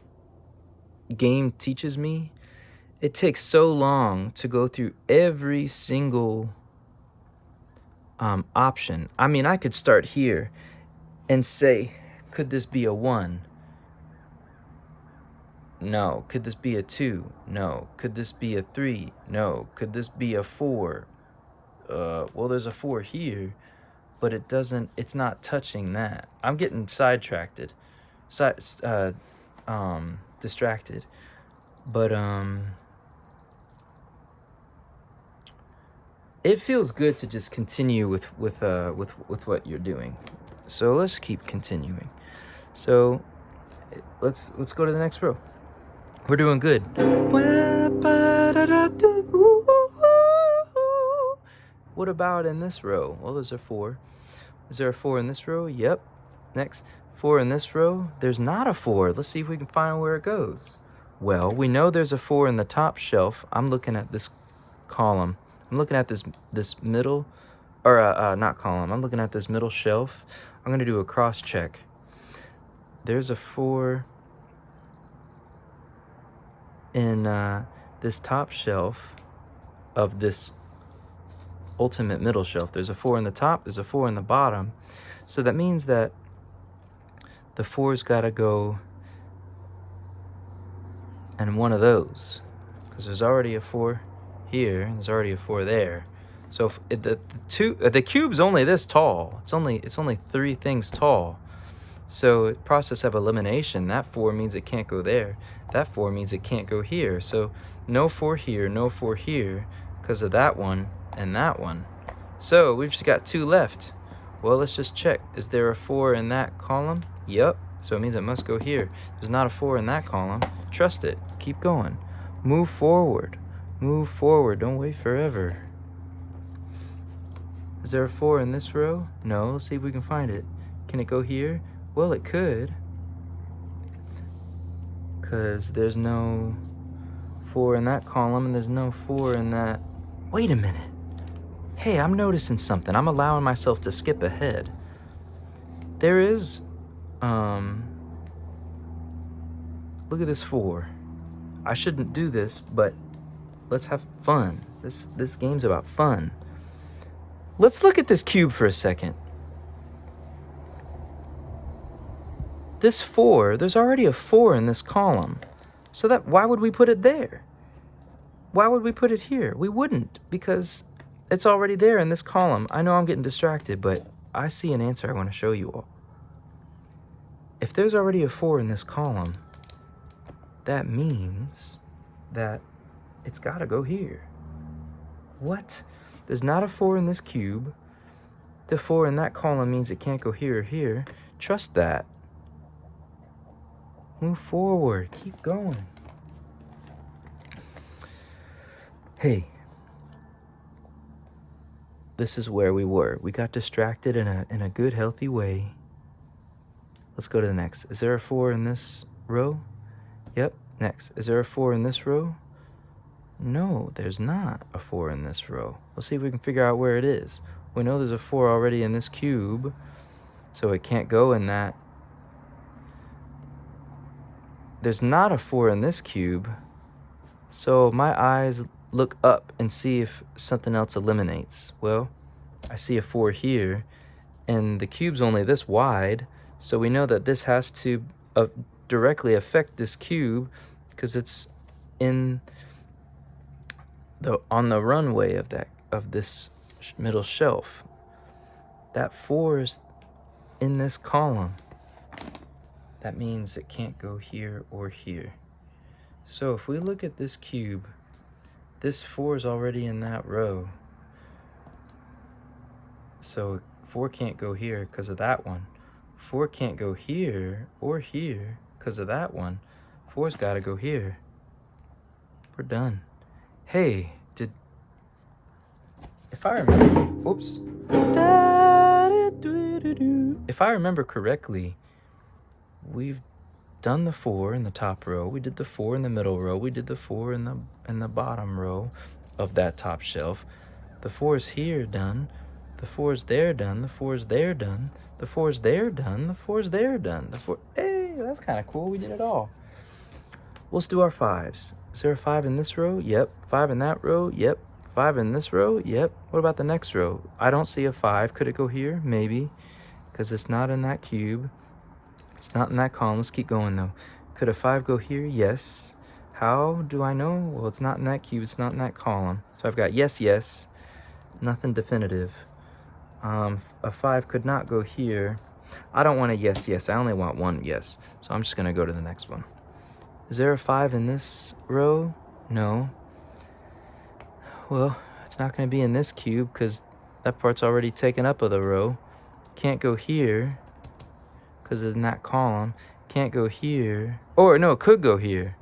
game teaches me, it takes so long to go through every single option. I mean, I could start here and say, could this be a 1? No. Could this be a 2? No. Could this be a 3? No. Could this be a 4? Well, there's a 4 here, but it's not touching that. I'm getting sidetracked, distracted. But it feels good to just continue with what you're doing. So let's keep continuing. So let's go to the next row. We're doing good. What about in this row? Well, there's a 4. Is there a 4 in this row? Yep. Next, 4 in this row. There's not a 4. Let's see if we can find where it goes. Well, we know there's a 4 in the top shelf. I'm looking at this column. I'm looking at this middle, or not column. I'm looking at this middle shelf. I'm going to do a cross check. There's a 4 in this top shelf of this ultimate middle shelf. There's a 4 in the top, there's a 4 in the bottom. So that means that the 4's got to go in one of those, because there's already a 4 here and there's already a 4 there. So if the cube's only this tall. It's only 3 things tall. So process of elimination, that 4 means it can't go there. That 4 means it can't go here. So no 4 here, no 4 here, because of that one and that one. So we've just got 2 left. Well, let's just check. Is there a 4 in that column? Yep. So it means it must go here. There's not a 4 in that column. Trust it. Keep going. Move forward. Move forward. Don't wait forever. Is there a 4 in this row? No. Let's see if we can find it. Can it go here? Well, it could, because there's no 4 in that column and there's no 4 in that. Wait a minute. Hey, I'm noticing something. I'm allowing myself to skip ahead. There is, look at this 4. I shouldn't do this, but let's have fun. This game's about fun. Let's look at this cube for a second. This 4, there's already a 4 in this column. So why would we put it there? Why would we put it here? We wouldn't, because it's already there in this column. I know I'm getting distracted, but I see an answer I want to show you all. If there's already a 4 in this column, that means that it's got to go here. What? There's not a 4 in this cube. The 4 in that column means it can't go here or here. Trust that. Move forward. Keep going. Hey, this is where we were. We got distracted in a good, healthy way. Let's go to the next. Is there a 4 in this row? Yep. Next. Is there a 4 in this row? No, there's not a 4 in this row. Let's see if we can figure out where it is. We know there's a 4 already in this cube, so it can't go in that. There's not a 4 in this cube, so my eyes look up and see if something else eliminates. Well, I see a 4 here, and the cube's only this wide, so we know that this has to directly affect this cube, because it's on the runway of this middle shelf. That 4 is in this column. That means it can't go here or here. So if we look at this cube, this 4 is already in that row. So 4 can't go here because of that one. 4 can't go here or here because of that one. 4's got to go here. We're done. Hey, if I remember, oops. If I remember correctly, we've done the 4 in the top row. We did the 4 in the middle row. We did the 4 in the bottom row of that top shelf. The 4's here done. The 4's there done. The 4's there done. The 4's there done. The 4's there done. The 4. Hey, that's kind of cool. We did it all. Let's do our 5s. Is there a 5 in this row? Yep. 5 in that row? Yep. 5 in this row? Yep. What about the next row? I don't see a 5. Could it go here? Maybe. Because it's not in that cube. It's not in that column. Let's keep going, though. Could a 5 go here? Yes. How do I know? Well, it's not in that cube. It's not in that column. So I've got yes, yes. Nothing definitive. A 5 could not go here. I don't want a yes, yes. I only want one yes. So I'm just going to go to the next one. Is there a 5 in this row? No. Well, it's not going to be in this cube because that part's already taken up of the row. Can't go here because it's in that column. Can't go here. Or no, it could go here.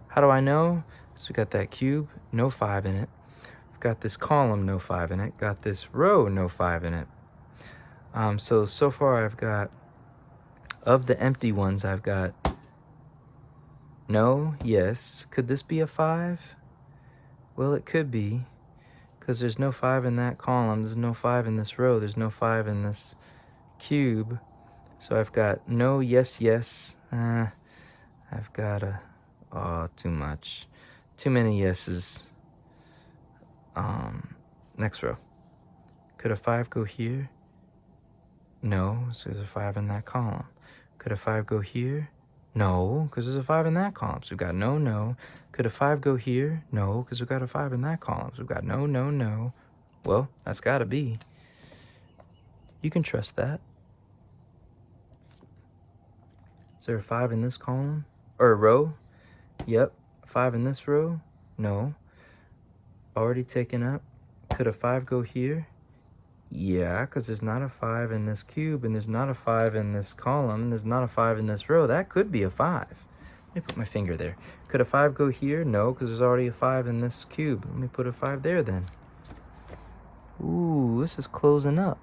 How do I know? So we got that cube, no 5 in it. We've got this column, no 5 in it. Got this row, no 5 in it. So far I've got, of the empty ones, I've got no, yes. Could this be a 5? Well, it could be, because there's no 5 in that column. There's no 5 in this row. There's no 5 in this cube. So I've got no, yes, yes. I've got too much. Too many yeses. Next row. Could a 5 go here? No, so there's a 5 in that column. Could a 5 go here? No, because there's a 5 in that column. So we've got no, no. Could a 5 go here? No, because we've got a 5 in that column. So we've got no, no, no. Well, that's got to be. You can trust that. Is there a 5 in this column? Or a row? Yep. 5 in this row? No. Already taken up. Could a 5 go here? Yeah, because there's not a 5 in this cube, and there's not a 5 in this column, and there's not a 5 in this row. That could be a 5. Let me put my finger there. Could a 5 go here? No, because there's already a 5 in this cube. Let me put a 5 there then. Ooh, this is closing up.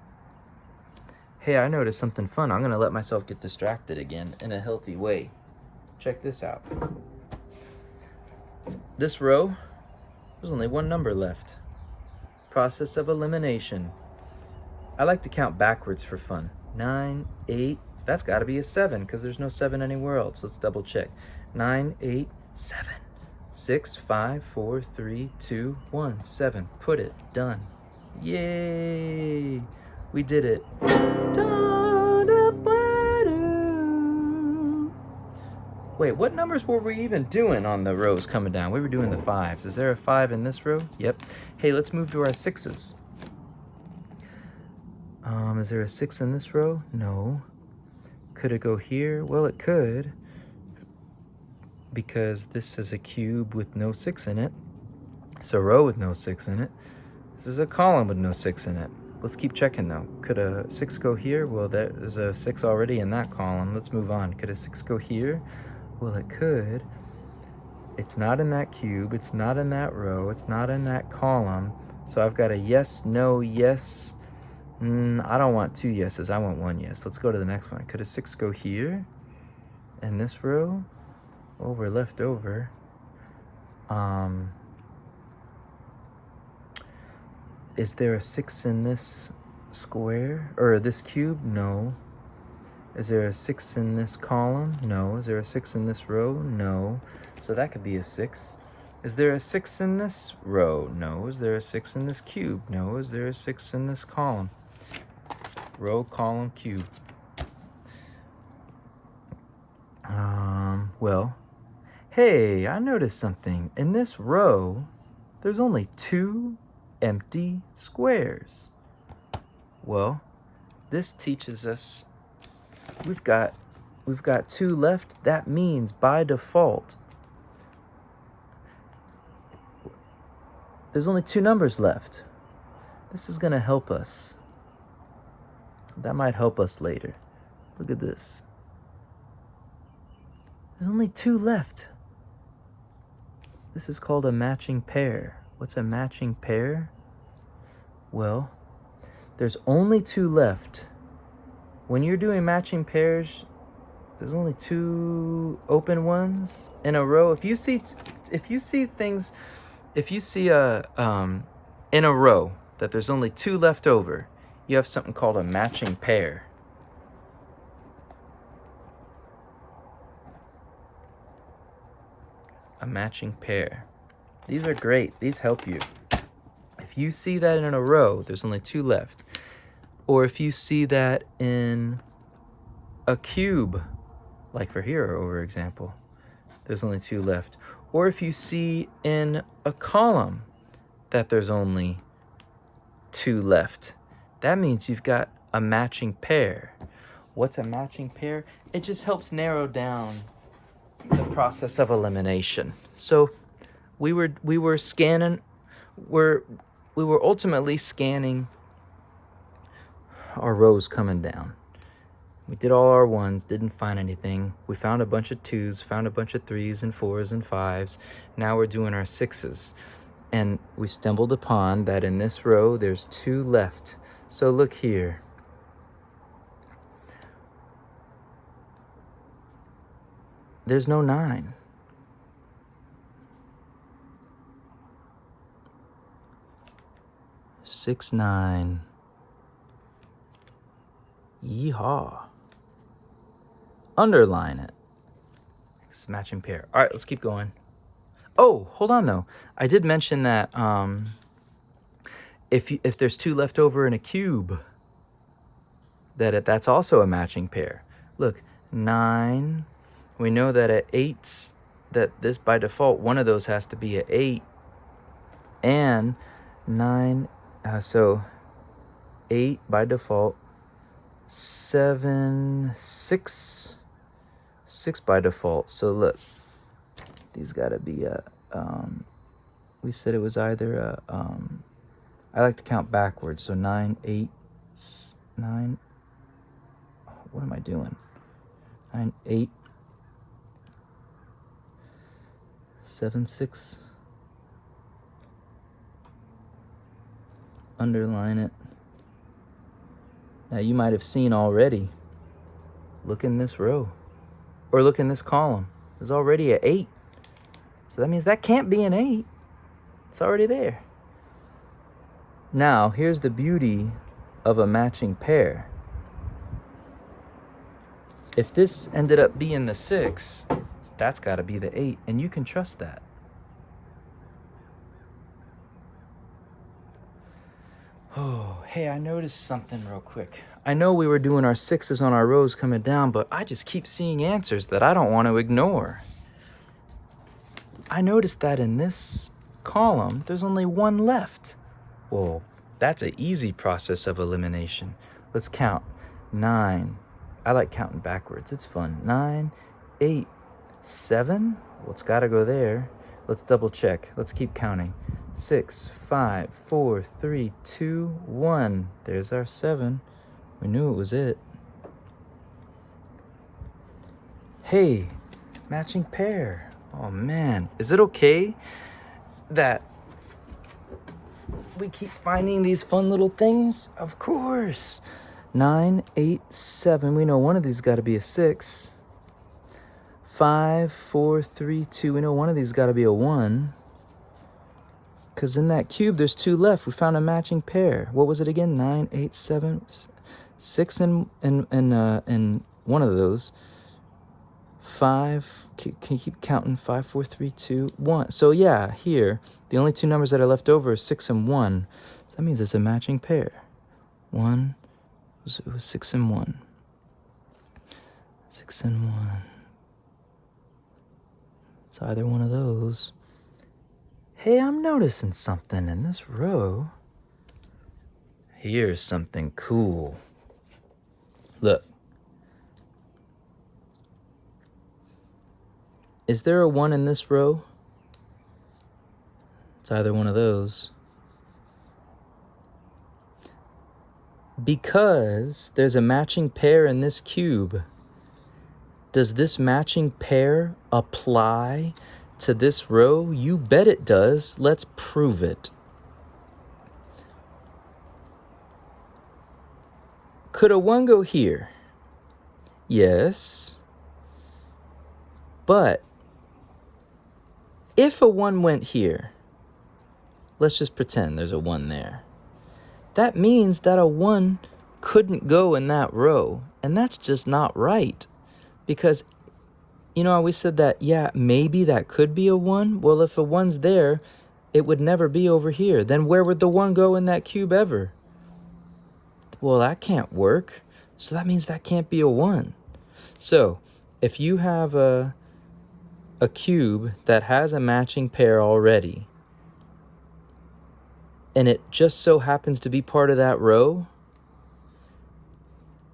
Hey, I noticed something fun. I'm going to let myself get distracted again in a healthy way. Check this out. This row, there's only one number left. Process of elimination. I like to count backwards for fun. 9, 8, that's got to be a 7 because there's no 7 anywhere else. Let's double check. 9, 8, 7. 6, 5, 4, 3, 2, 1, 7. Put it. Done. Yay! We did it. Wait, what numbers were we even doing on the rows coming down? We were doing the 5s. Is there a 5 in this row? Yep. Hey, let's move to our 6s. Is there a 6 in this row? No. Could it go here? Well, it could, because this is a cube with no 6 in it. It's a row with no 6 in it. This is a column with no 6 in it. Let's keep checking, though. Could a 6 go here? Well, there's a 6 already in that column. Let's move on. Could a 6 go here? Well, it could. It's not in that cube. It's not in that row. It's not in that column. So I've got a yes, no, yes. I don't want 2 yeses. I want 1 yes. Let's go to the next one. Could a 6 go here? In this row? Well, we're left over. Is there a 6 in this square? Or this cube? No. Is there a 6 in this column? No. Is there a 6 in this row? No. So that could be a 6. Is there a 6 in this row? No. Is there a 6 in this cube? No. Is there a 6 in this column? Row, column, cube. Well, hey, I noticed something. In this row, there's only 2 empty squares. Well, this teaches us we've got 2 left. That means by default there's only 2 numbers left. This is going to help us. That might help us later. Look at this. There's only 2 left. This is called a matching pair. What's a matching pair? Well, there's only 2 left. When you're doing matching pairs, there's only 2 open ones in a row. If you see in a row that there's only 2 left over, you have something called a matching pair. a matching pair. These are great. These help you. If you see that in a row, there's only 2 left. Or if you see that in a cube, like for here, over example, there's only 2 left. Or if you see in a column that there's only 2 left, that means you've got a matching pair. What's a matching pair? It just helps narrow down the process of elimination. So we were scanning, we were ultimately scanning our rows coming down. We did all our 1s, didn't find anything. We found a bunch of 2s, found a bunch of 3s and 4s and 5s. Now we're doing our 6s. And we stumbled upon that in this row, there's 2 left. So look here. There's no 9. Six, 9. Yeehaw. Underline it. It's matching pair. All right, let's keep going. Oh, hold on though. I did mention that if there's 2 left over in a cube, that's also a matching pair. Look, 9. We know that at 8s, that this by default, one of those has to be an 8, and 9. So 8 by default. 7, 6, 6 by default. So look, these gotta be a, we said it was either a, I like to count backwards. So 9, 8, 9, what am I doing? 9, 8, 7, 6, underline it. Now you might have seen already, look in this row, or look in this column. There's already an 8. So that means that can't be an 8. It's already there. Now, here's the beauty of a matching pair. If this ended up being the 6, that's got to be the 8, and you can trust that. Oh, hey, I noticed something real quick. I know we were doing our 6s on our rows coming down, but I just keep seeing answers that I don't want to ignore. I noticed that in this column, there's only 1 left. Well, that's an easy process of elimination. Let's count. 9. I like counting backwards. It's fun. 9, 8, 7. Well, it's got to go there. Let's double check. Let's keep counting. 6, 5, 4, 3, 2, 1. There's our 7. We knew it was it. Hey, matching pair. Oh man, is it okay that we keep finding these fun little things? Of course. 9, 8, 7. We know one of these got to be a 6. 5, 4, 3, 2. We know one of these got to be a 1. Because in that cube, there's 2 left. We found a matching pair. What was it again? 9, 8, 7, 6 in one of those. 5. Can you keep counting? 5, 4, 3, 2, 1. So yeah, here, the only 2 numbers that are left over are 6 and 1. So that means it's a matching pair. 1. It was 6 and 1. 6 and 1. It's either one of those. Hey, I'm noticing something in this row. Here's something cool. Look. Is there a 1 in this row? It's either one of those. Because there's a matching pair in this cube, does this matching pair apply to this row? You bet it does. Let's prove it. Could a 1 go here? Yes. But if a 1 went here, let's just pretend there's a 1 there. That means that a 1 couldn't go in that row. And that's just not right. Because you know, we said that, yeah, maybe that could be a 1. Well, if a 1's there, it would never be over here. Then where would the 1 go in that cube ever? Well, that can't work. So that means that can't be a 1. So if you have a cube that has a matching pair already, and it just so happens to be part of that row,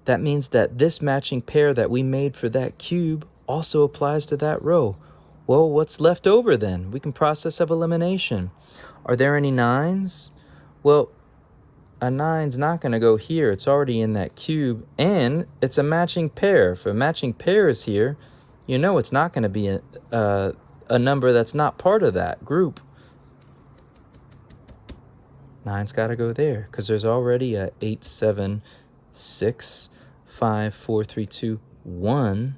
that means that this matching pair that we made for that cube also applies to that row. Well, what's left over then? We can process of elimination. Are there any 9s? Well, a 9's not going to go here. It's already in that cube, and it's a matching pair. If a matching pair is here, you know it's not going to be a number that's not part of that group. 9's got to go there because there's already a 8, 7, 6, 5, 4, 3, 2, 1.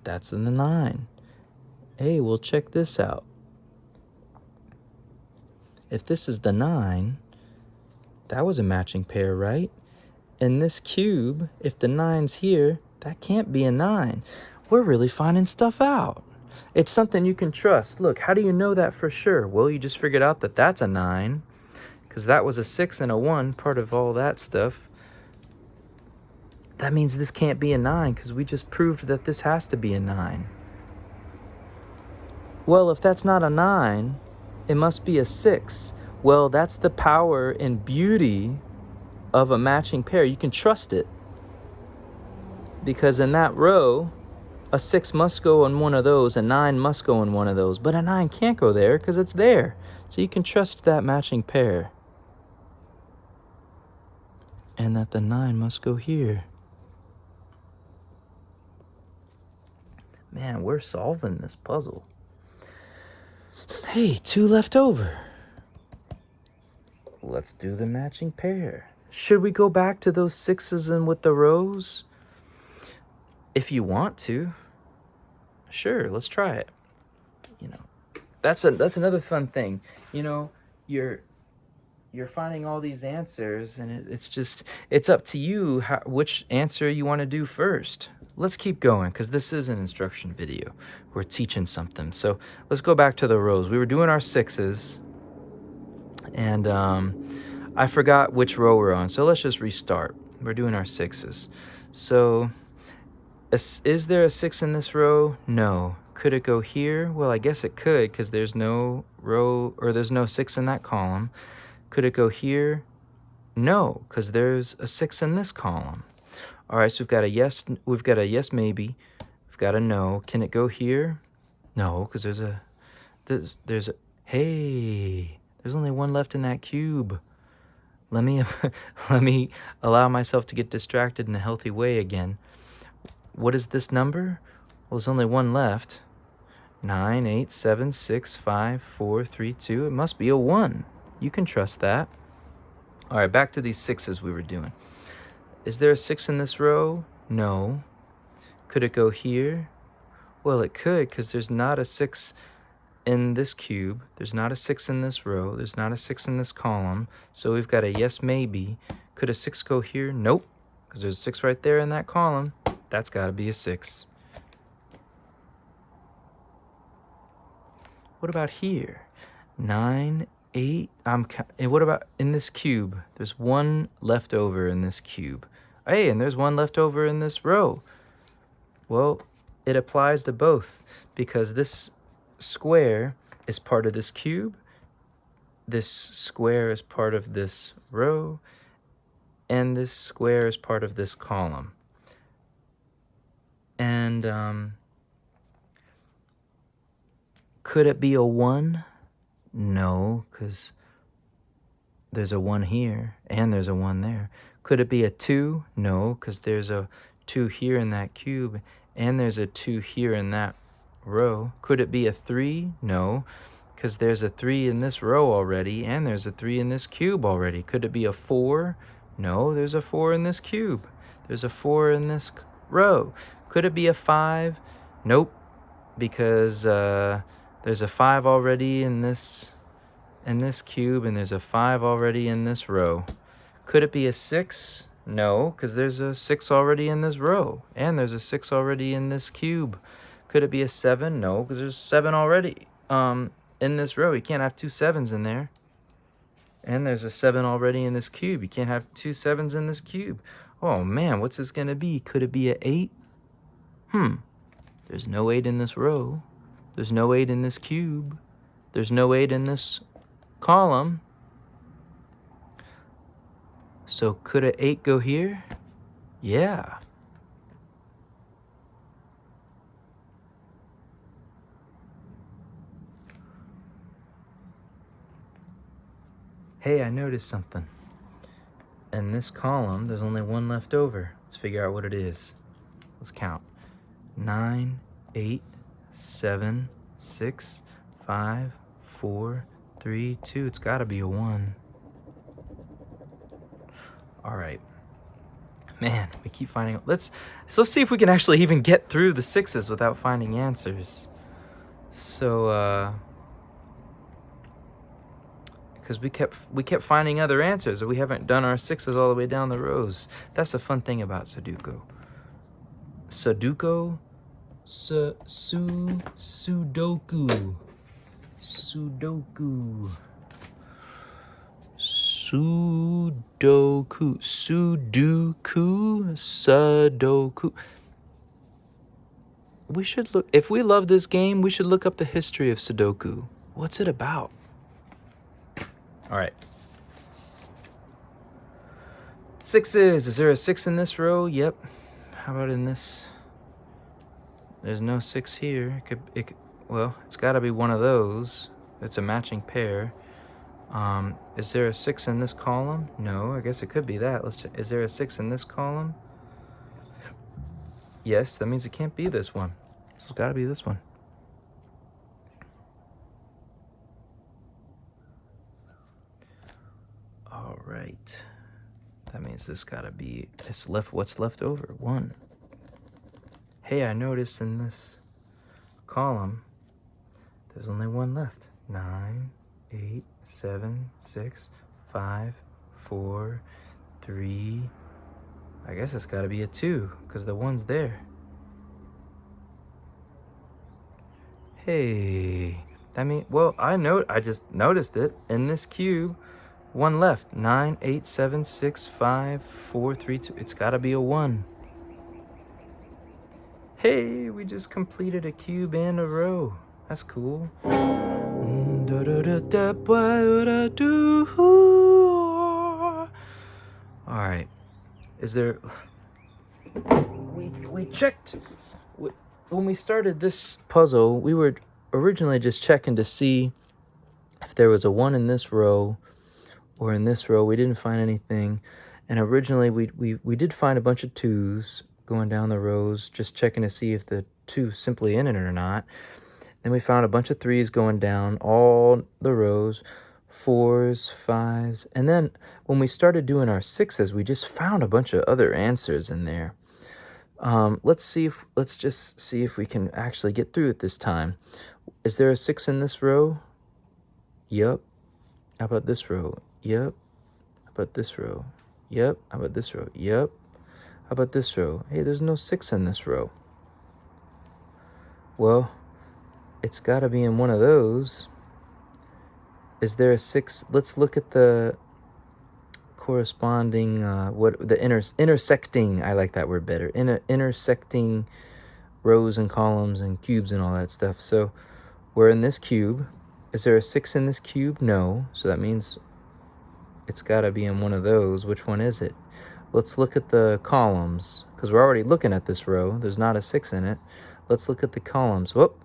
That's in the 9. Hey, we'll check this out. If this is the 9, that was a matching pair, right? In this cube, if the 9's here, that can't be a 9. We're really finding stuff out. It's something you can trust. Look, how do you know that for sure? Well, you just figured out that that's a 9, because that was a 6 and a 1, part of all that stuff. That means this can't be a 9, because we just proved that this has to be a 9. Well, if that's not a 9, it must be a 6. Well, that's the power and beauty of a matching pair. You can trust it. Because in that row, a 6 must go on one of those, a 9 must go on one of those, but a 9 can't go there because it's there. So you can trust that matching pair. And that the 9 must go here. Man, we're solving this puzzle. Hey, 2 left over. Let's do the matching pair. Should we go back to those 6s and with the rows? If you want to. Sure, let's try it. You know, that's another fun thing. You know, you're finding all these answers, and it's up to you which answer you want to do first. Let's keep going, because this is an instruction video. We're teaching something. So let's go back to the rows. We were doing our 6s, and I forgot which row we're on. So let's just restart. We're doing our 6s. So is there a 6 in this row? No. Could it go here? Well, I guess it could, because there's no row, or there's no 6 in that column. Could it go here? No, because there's a 6 in this column. All right, so we've got a yes maybe. We've got a no. Can it go here? No, because there's a hey, there's only 1 left in that cube. Let me allow myself to get distracted in a healthy way again. What is this number? Well, there's only 1 left. 9, 8, 7, 6, 5, 4, 3, 2. It must be a 1. You can trust that. All right, back to these 6s we were doing. Is there a 6 in this row? No. Could it go here? Well, it could, because there's not a 6 in this cube. There's not a 6 in this row. There's not a 6 in this column. So we've got a yes, maybe. Could a 6 go here? Nope, because there's a 6 right there in that column. That's got to be a 6. What about here? 9, 8. And what about in this cube? There's 1 left over in this cube. Hey, and there's 1 left over in this row. Well, it applies to both, because this square is part of this cube. This square is part of this row. And this square is part of this column. And could it be a 1? No, because there's a 1 here and there's a 1 there. Could it be a 2? No, because there's a 2 here in that cube and there's a 2 here in that row. Could it be a 3? No, because there's a 3 in this row already and there's a 3 in this cube already. Could it be a 4? No, there's a 4 in this cube. There's a 4 in this row. Could it be a 5? Nope, because there's a 5 already in this cube, and there's a 5 already in this row. Could it be a 6? No, because there's a 6 already in this row, and there's a 6 already in this cube. Could it be a 7? No, because there's 7 already in this row. You can't have 2 7s in there. And there's a 7 already in this cube. You can't have 2 7s in this cube. Oh man, what's this gonna be? Could it be an 8? There's no 8 in this row. There's no 8 in this cube. There's no 8 in this column. So could an 8 go here? Yeah. Hey, I noticed something. In this column, there's only 1 left over. Let's figure out what it is. Let's count. 9, 8, 7, 6, 5, 4, 3, 2. It's got to be a 1. All right. Man, we keep finding... Let's see if we can actually even get through the 6s without finding answers. So, because we kept finding other answers, or we haven't done our 6s all the way down the rows. That's the fun thing about Sudoku. Sudoku. Sudoku. We should look, if we love this game, we should look up the history of Sudoku. What's it about? All right. 6s. Is there a 6 in this row? Yep. How about in this? There's no 6 here. Well, it's got to be one of those. It's a matching pair. Is there a 6 in this column? No, I guess it could be that. Let's check. Is there a 6 in this column? Yes, that means it can't be this one. So it's got to be this one. All right. That means this got to be, what's left over? 1. Hey, I noticed in this column, there's only 1 left. 9, 8, 7, 6, 5, 4, 3. I guess it's got to be a 2 because the 1's there. Hey, that means, well, I just noticed it in this cube. 1 left. 9, 8, 7, 6, 5, 4, 3, 2. It's got to be a 1. Hey, we just completed a cube and a row. That's cool. What would I do? All right. Is there... We checked... When we started this puzzle, we were originally just checking to see if there was a 1 in this row or in this row. We didn't find anything. And originally, we did find a bunch of 2s going down the rows, just checking to see if the 2's simply in it or not. Then we found a bunch of 3s going down all the rows, 4s, 5s. And then when we started doing our 6s, we just found a bunch of other answers in there. Let's just see if we can actually get through it this time. Is there a 6 in this row? Yup. How about this row? Yup. How about this row? Yup. How about this row? Yup. How about this row? Hey, there's no 6 in this row. Well, it's got to be in one of those. Is there a 6? Let's look at the corresponding, intersecting, I like that word better, intersecting rows and columns and cubes and all that stuff. So we're in this cube. Is there a 6 in this cube? No. So that means it's got to be in one of those. Which one is it? Let's look at the columns, because we're already looking at this row. There's not a 6 in it. Let's look at the columns. Whoop.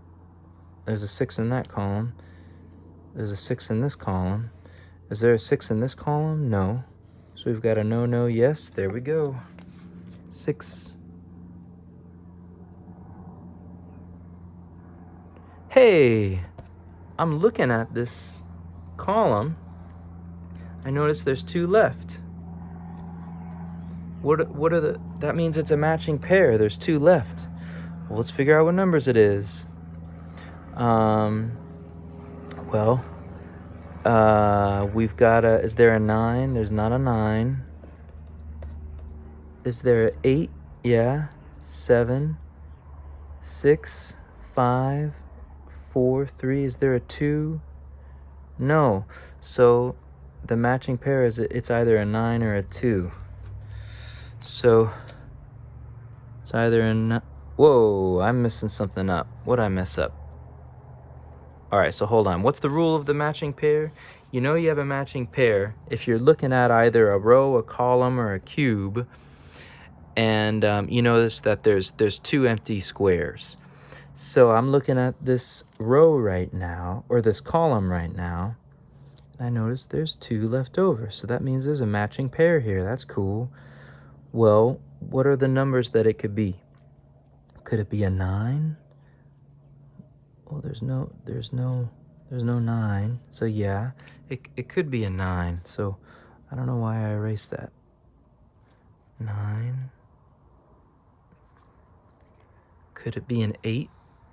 There's a 6 in that column. There's a 6 in this column. Is there a 6 in this column? No. So we've got a no, no, yes. There we go. 6. Hey, I'm looking at this column. I notice there's 2 left. What are the... That means it's a matching pair. There's 2 left. Well, let's figure out what numbers it is. We've got a... Is there a 9? There's not a 9. Is there an 8? Yeah. 7, 6, 5, 4, 3. Is there a 2? No. So the matching pair is it's either a 9 or a 2. So it's either a... Whoa, I'm messing something up. What'd I mess up? All right, so hold on. What's the rule of the matching pair? You know you have a matching pair if you're looking at either a row, a column, or a cube, and you notice that there's 2 empty squares. So I'm looking at this row right now, or this column right now, and I notice there's 2 left over. So that means there's a matching pair here. That's cool. Well, what are the numbers that it could be? Could it be a 9? Well, there's no 9. So yeah, it could be a 9. So I don't know why I erased that. 9. Could it be an 8?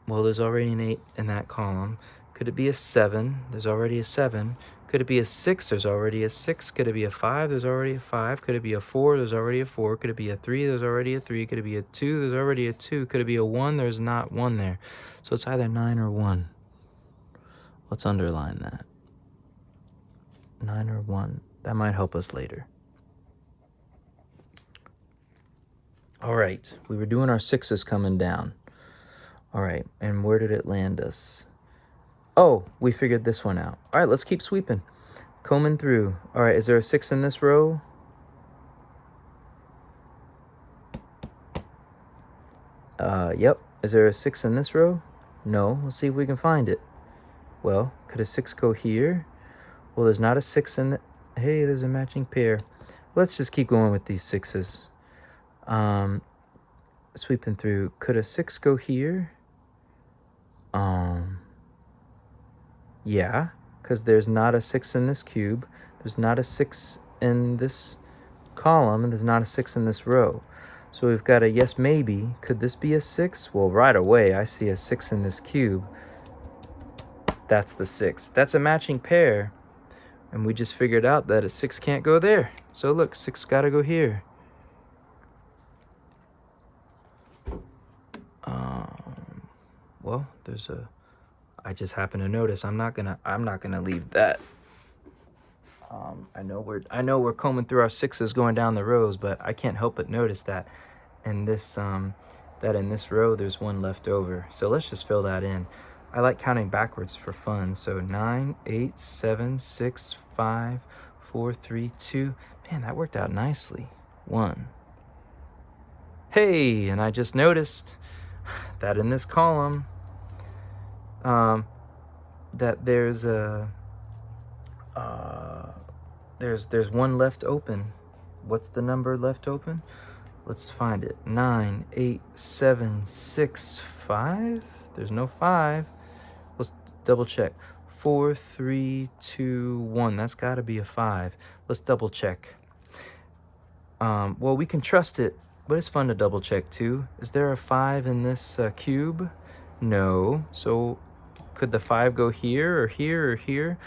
Well, there's already an 8 in that column. Could it be a 7? There's already a 7. Could it be a 6? There's already a 6. Could it be a 5? There's already a 5. Could it be a 4? There's already a 4. Could it be a 3? There's already a 3. Could it be a 2? There's already a 2. Could it be a 1? There's not 1 there. So it's either 9 or 1. Let's underline that. 9 or 1. That might help us later. All right, we were doing our 6s coming down. All right, and where did it land us? Oh, we figured this one out. All right, let's keep sweeping. Combing through. All right, is there a 6 in this row? Yep. Is there a 6 in this row? No. Let's see if we can find it. Well, could a 6 go here? Well, there's not a 6 in the... Hey, there's a matching pair. Let's just keep going with these 6s. Sweeping through. Could a 6 go here? Yeah, because there's not a 6 in this cube. There's not a 6 in this column, and there's not a 6 in this row. So we've got a yes, maybe. Could this be a 6? Well, right away, I see a 6 in this cube. That's the 6. That's a matching pair. And we just figured out that a 6 can't go there. So look, 6 got to go here. Well, there's a... I just happen to notice I'm not gonna leave that. I know we're combing through our 6s going down the rows, but I can't help but notice that in this row there's 1 left over. So let's just fill that in. I like counting backwards for fun. So 9, 8, 7, 6, 5, 4, 3, 2. Man, that worked out nicely. 1. Hey, and I just noticed that in this column, that there's a there's 1 left open. What's the number left open? Let's find it. 9, 8, 7, 6, 5. There's no 5. Let's double check. 4, 3, 2, 1. That's got to be a 5. Let's double check. Well, we can trust it, but it's fun to double check too. Is there a 5 in this cube? No. So could the 5 go here or here or here?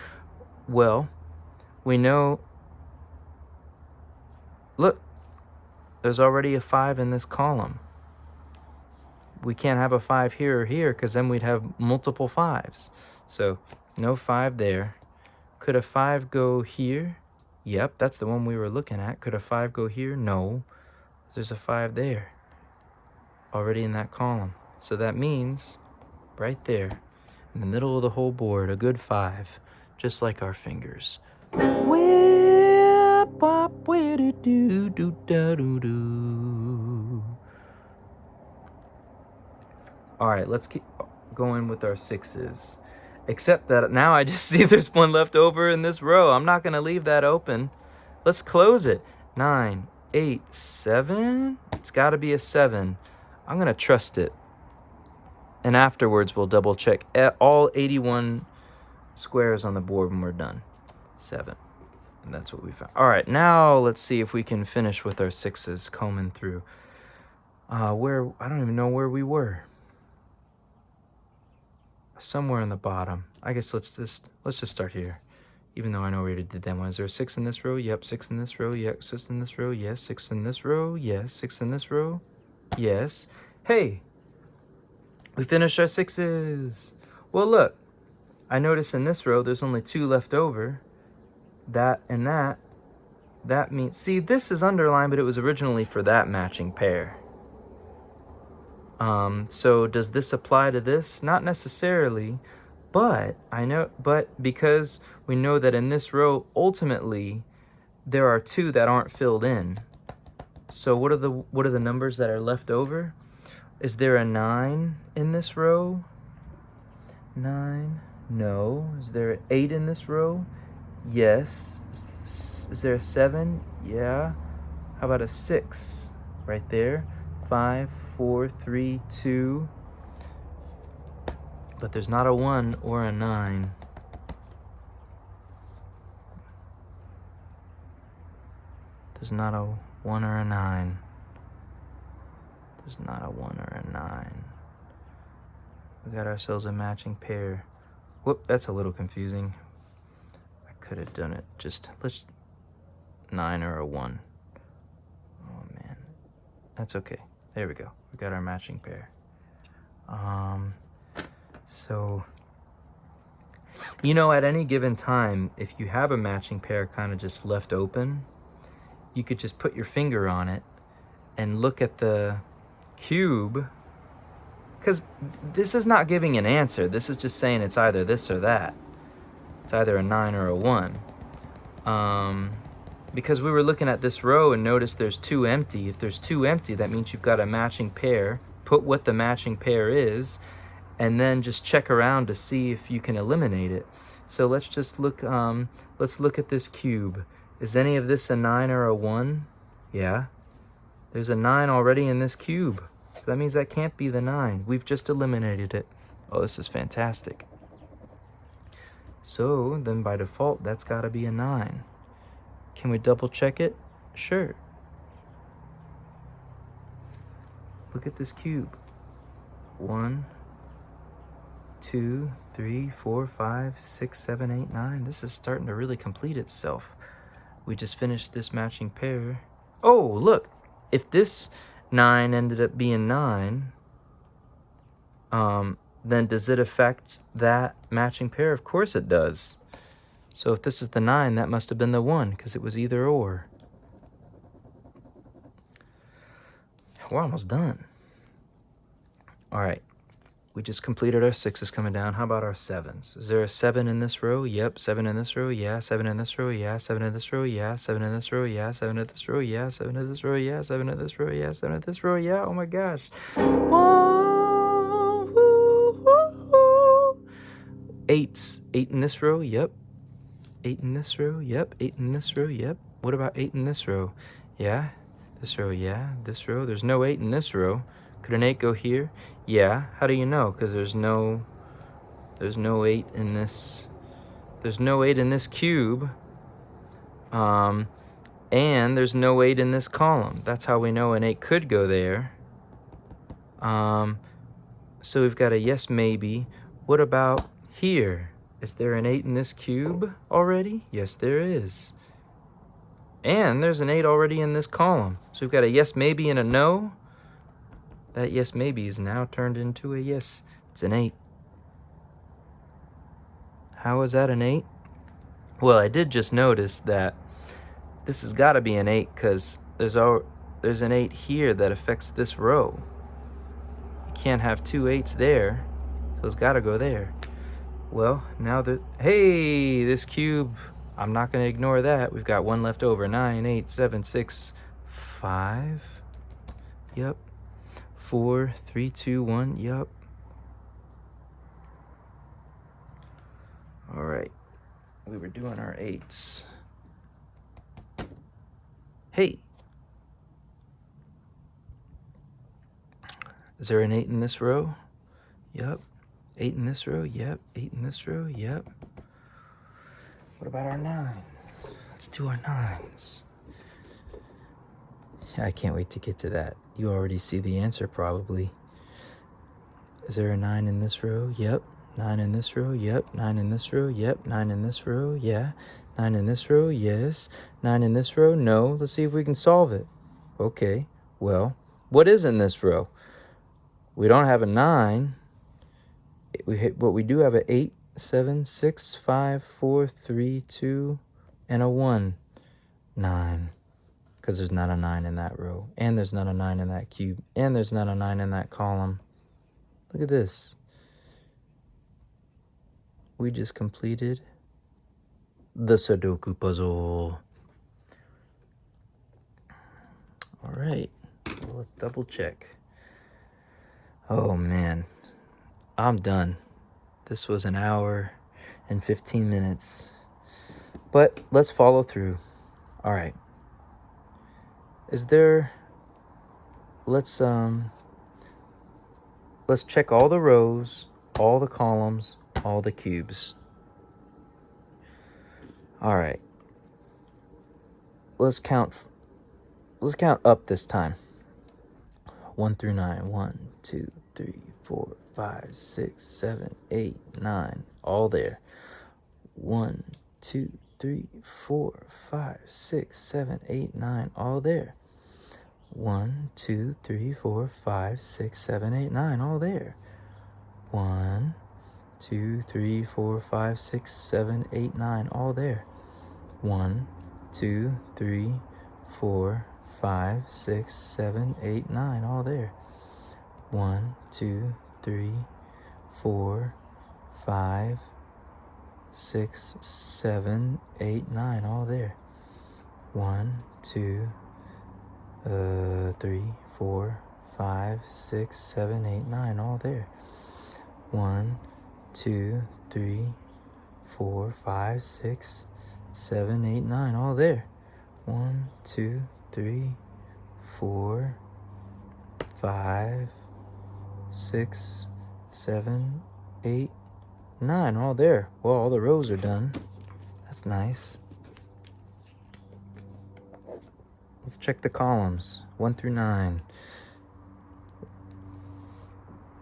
Well, we know... Look, there's already a 5 in this column. We can't have a 5 here or here because then we'd have multiple 5s. So no 5 there. Could a 5 go here? Yep, that's the one we were looking at. Could a 5 go here? No. There's a 5 there. Already in that column. So that means right there, in the middle of the whole board, a good 5, just like our fingers. Whip, wop, do do do do do. All right, let's keep going with our 6s. Except that now I just see there's 1 left over in this row. I'm not gonna leave that open. Let's close it. 9, 8, 7. It's gotta be a 7. I'm gonna trust it. And afterwards, we'll double check all 81 squares on the board when we're done. 7. And that's what we found. All right, now let's see if we can finish with our 6s combing through. I don't even know where we were. Somewhere in the bottom. I guess let's just start here. Even though I know we already did that one. Is there a 6 in this row? Yep, 6 in this row. Yep, 6 in this row. Yes, 6 in this row. Yes, 6 in this row. Yes. Hey, We finished our 6s. Well, look, I notice in this row there's only 2 left over. That and that. That means, see, this is underlined, but it was originally for that matching pair. So does this apply to this? Not necessarily, but because we know that in this row, ultimately, there are 2 that aren't filled in. So what are the numbers that are left over? Is there a 9 in this row? 9? No. Is there an 8 in this row? Yes. Is there a 7? Yeah. How about a 6? Right there. 5, 4, 3, 2. But there's not a 1 or a 9. There's not a 1 or a 9. There's not a 1 or a 9. We got ourselves a matching pair. Whoop, that's a little confusing. I could have done it. Let's 9 or a 1. Oh man. That's okay. There we go. We got our matching pair. So, you know, at any given time, if you have a matching pair kind of just left open, you could just put your finger on it and look at the cube, because this is not giving an answer. This is just saying it's either this or that. It's either a 9 or a 1. Because we were looking at this row and noticed there's 2 empty. If there's 2 empty, that means you've got a matching pair. Put what the matching pair is, and then just check around to see if you can eliminate it. So let's just look, let's look at this cube. Is any of this a 9 or a 1? Yeah. There's a 9 already in this cube. So that means that can't be the 9. We've just eliminated it. Oh, this is fantastic. So then by default, that's got to be a 9. Can we double check it? Sure. Look at this cube. 1, 2, 3, 4, 5, 6, 7, 8, 9. This is starting to really complete itself. We just finished this matching pair. Oh, look. If this 9 ended up being 9, then does it affect that matching pair? Of course it does. So if this is the 9, that must have been the 1, because it was either or. We're almost done. All right. We just completed our 6s coming down. How about our 7s? Is there a 7 in this row? Yep. 7 in this row? Yeah. 7 in this row? Yeah. 7 in this row? Yeah. 7 in this row? Yeah. 7 in this row? Yeah. 7 in this row? Yeah. 7 in this row? Yeah. 7 in this row? Yeah. Oh my gosh. 8s. 8 in this row? Yep. 8 in this row? Yep. 8 in this row? Yep. What about 8 in this row? Yeah. This row? Yeah. This row? There's no 8 in this row. Could an 8 go here? Yeah. How do you know? Because there's no 8 in this. There's no 8 in this cube. And there's no 8 in this column. That's how we know an 8 could go there. So we've got a yes, maybe. What about here? Is there an 8 in this cube already? Yes, there is. And there's an 8 already in this column. So we've got a yes, maybe, and a no. That yes, maybe is now turned into a yes. It's an 8. How is that an 8? Well, I did just notice that this has got to be an 8 because there's an 8 here that affects this row. You can't have 2 8s there, so it's got to go there. Well, now that, hey, this cube, I'm not going to ignore that. We've got 1 left over. 9, 8, 7, 6, 5. Yep. 4, 3, 2, 1. Yep. All right. We were doing our 8s. Hey. Is there an 8 in this row? Yep. 8 in this row? Yep. 8 in this row? Yep. What about our 9s? Let's do our 9s. I can't wait to get to that. You already see the answer probably. Is there a 9 in this row? Yep. 9 in this row? Yep. 9 in this row? Yep. 9 in this row? Yeah. 9 in this row? Yes. 9 in this row? No. Let's see if we can solve it. Okay. Well, what is in this row? We don't have a 9. we do have a 8, 7, 6, 5, 4, 3, 2, and a 1, 9. Because there's not a 9 in that row, and there's not a 9 in that cube, and there's not a 9 in that column. Look at this. We just completed the Sudoku puzzle. All right, well, let's double check. Oh man, I'm done. This was an hour and 15 minutes, but let's follow through. All right. Let's check all the rows, all the columns, all the cubes. All right. Let's count up this time. 1 through 9. 1, 2, 3, 4, 5, 6, 7, 8, 9. All there. 1, 2, 3, 4, 5, 6, 7, 8, 9. All there. 1, 2, 3, 4, 5, 6, 7, 8, 9. All there. 1, 2, 3, 4, 5, 6, 7, 8, 9. All there. 1, 2, 3, 4, 5, 6, 7, 8, 9. All there. 1, 2, 3, 4, 5, 6, 7, 8, 9. All there. 1, 2, 3, 4, 5, 6, 7, 8, 9. All there. 1, 2, 3, 4, 5, 6, 7, 8, 9. All there. 1, 2, 3, 4, 5, 6, 7, 8, 9. All there. Well, all the rows are done. That's nice. Let's check the columns. 1 through 9.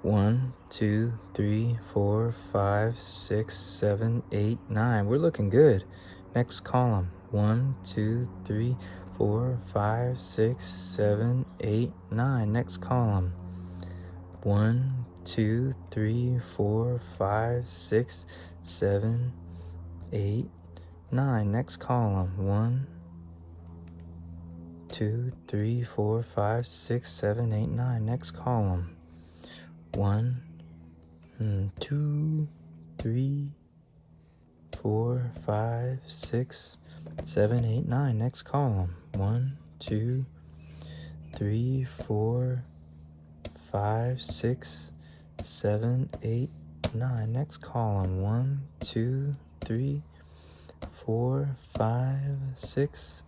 1, 2, 3, 4, 5, 6, 7, 8, 9. We're looking good. Next column. 1, 2, 3, 4, 5, 6, 7, 8, 9. Next column. 1, 2, 3, 4, 5, 6, 7, 8, 9. Next column. 1, 2, 3, 4, 5, 6, 7, 8, 9. Next column. 1, 2, 3, 4, 5, 6, 7, 8, 9. Next column. 1, 2, 3, 4, 5, 6, 7, 8, 9. Next column. 1, 2, 3, 4, 5, 6,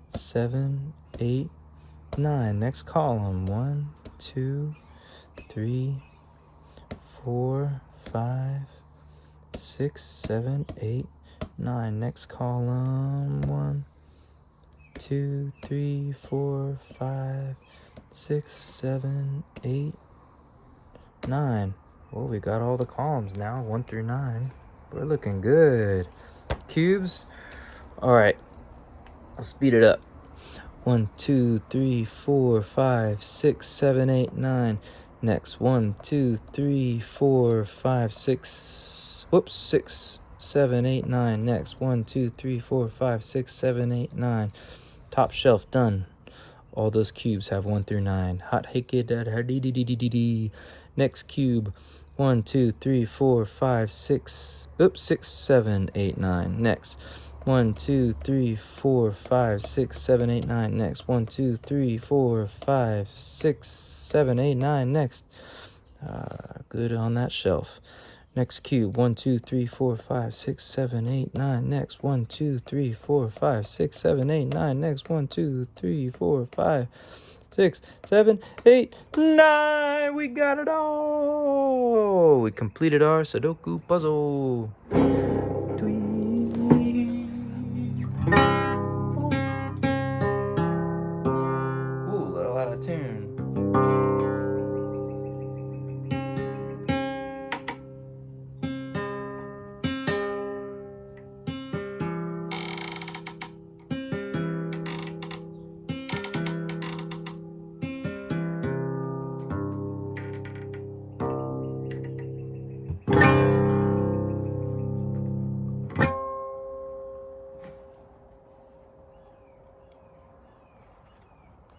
7, 8, 9. Next column. 1, 2, 3, 4, 5, 6, 7, 8, 9. Next column. 1, 2, 3, 4, 5, 6, 7, 8, 9. Well, we got all the columns now, 1 through 9. We're looking good. Cubes. All right. I'll speed it up. 1, 2, 3, 4, 5, 6, 7, 8, 9. Next. 1, 2, 3, 4, 5, 6. 6, 7, 8, 9. Next. 1, 2, 3, 4, 5, 6, 7, 8, 9. Top shelf done. All those cubes have 1 through 9. Hot hickey dad. Next cube. 1, 2, 3, 4, 5, 6. 6, 7, 8, 9. Next. 1, 2, 3, 4, 5, 6, 7, 8, 9. Next. 1, 2, 3, 4, 5, 6, 7, 8, 9. Next. Good on that shelf. Next cube. 1, 2, 3, 4, 5, 6, 7, 8, 9. Next. 1, 2, 3, 4, 5, 6, 7, 8, 9. Next. 1, 2, 3, 4, 5, 6, 7, 8, 9. We got it all. We completed our Sudoku puzzle. Ooh, a little out of tune.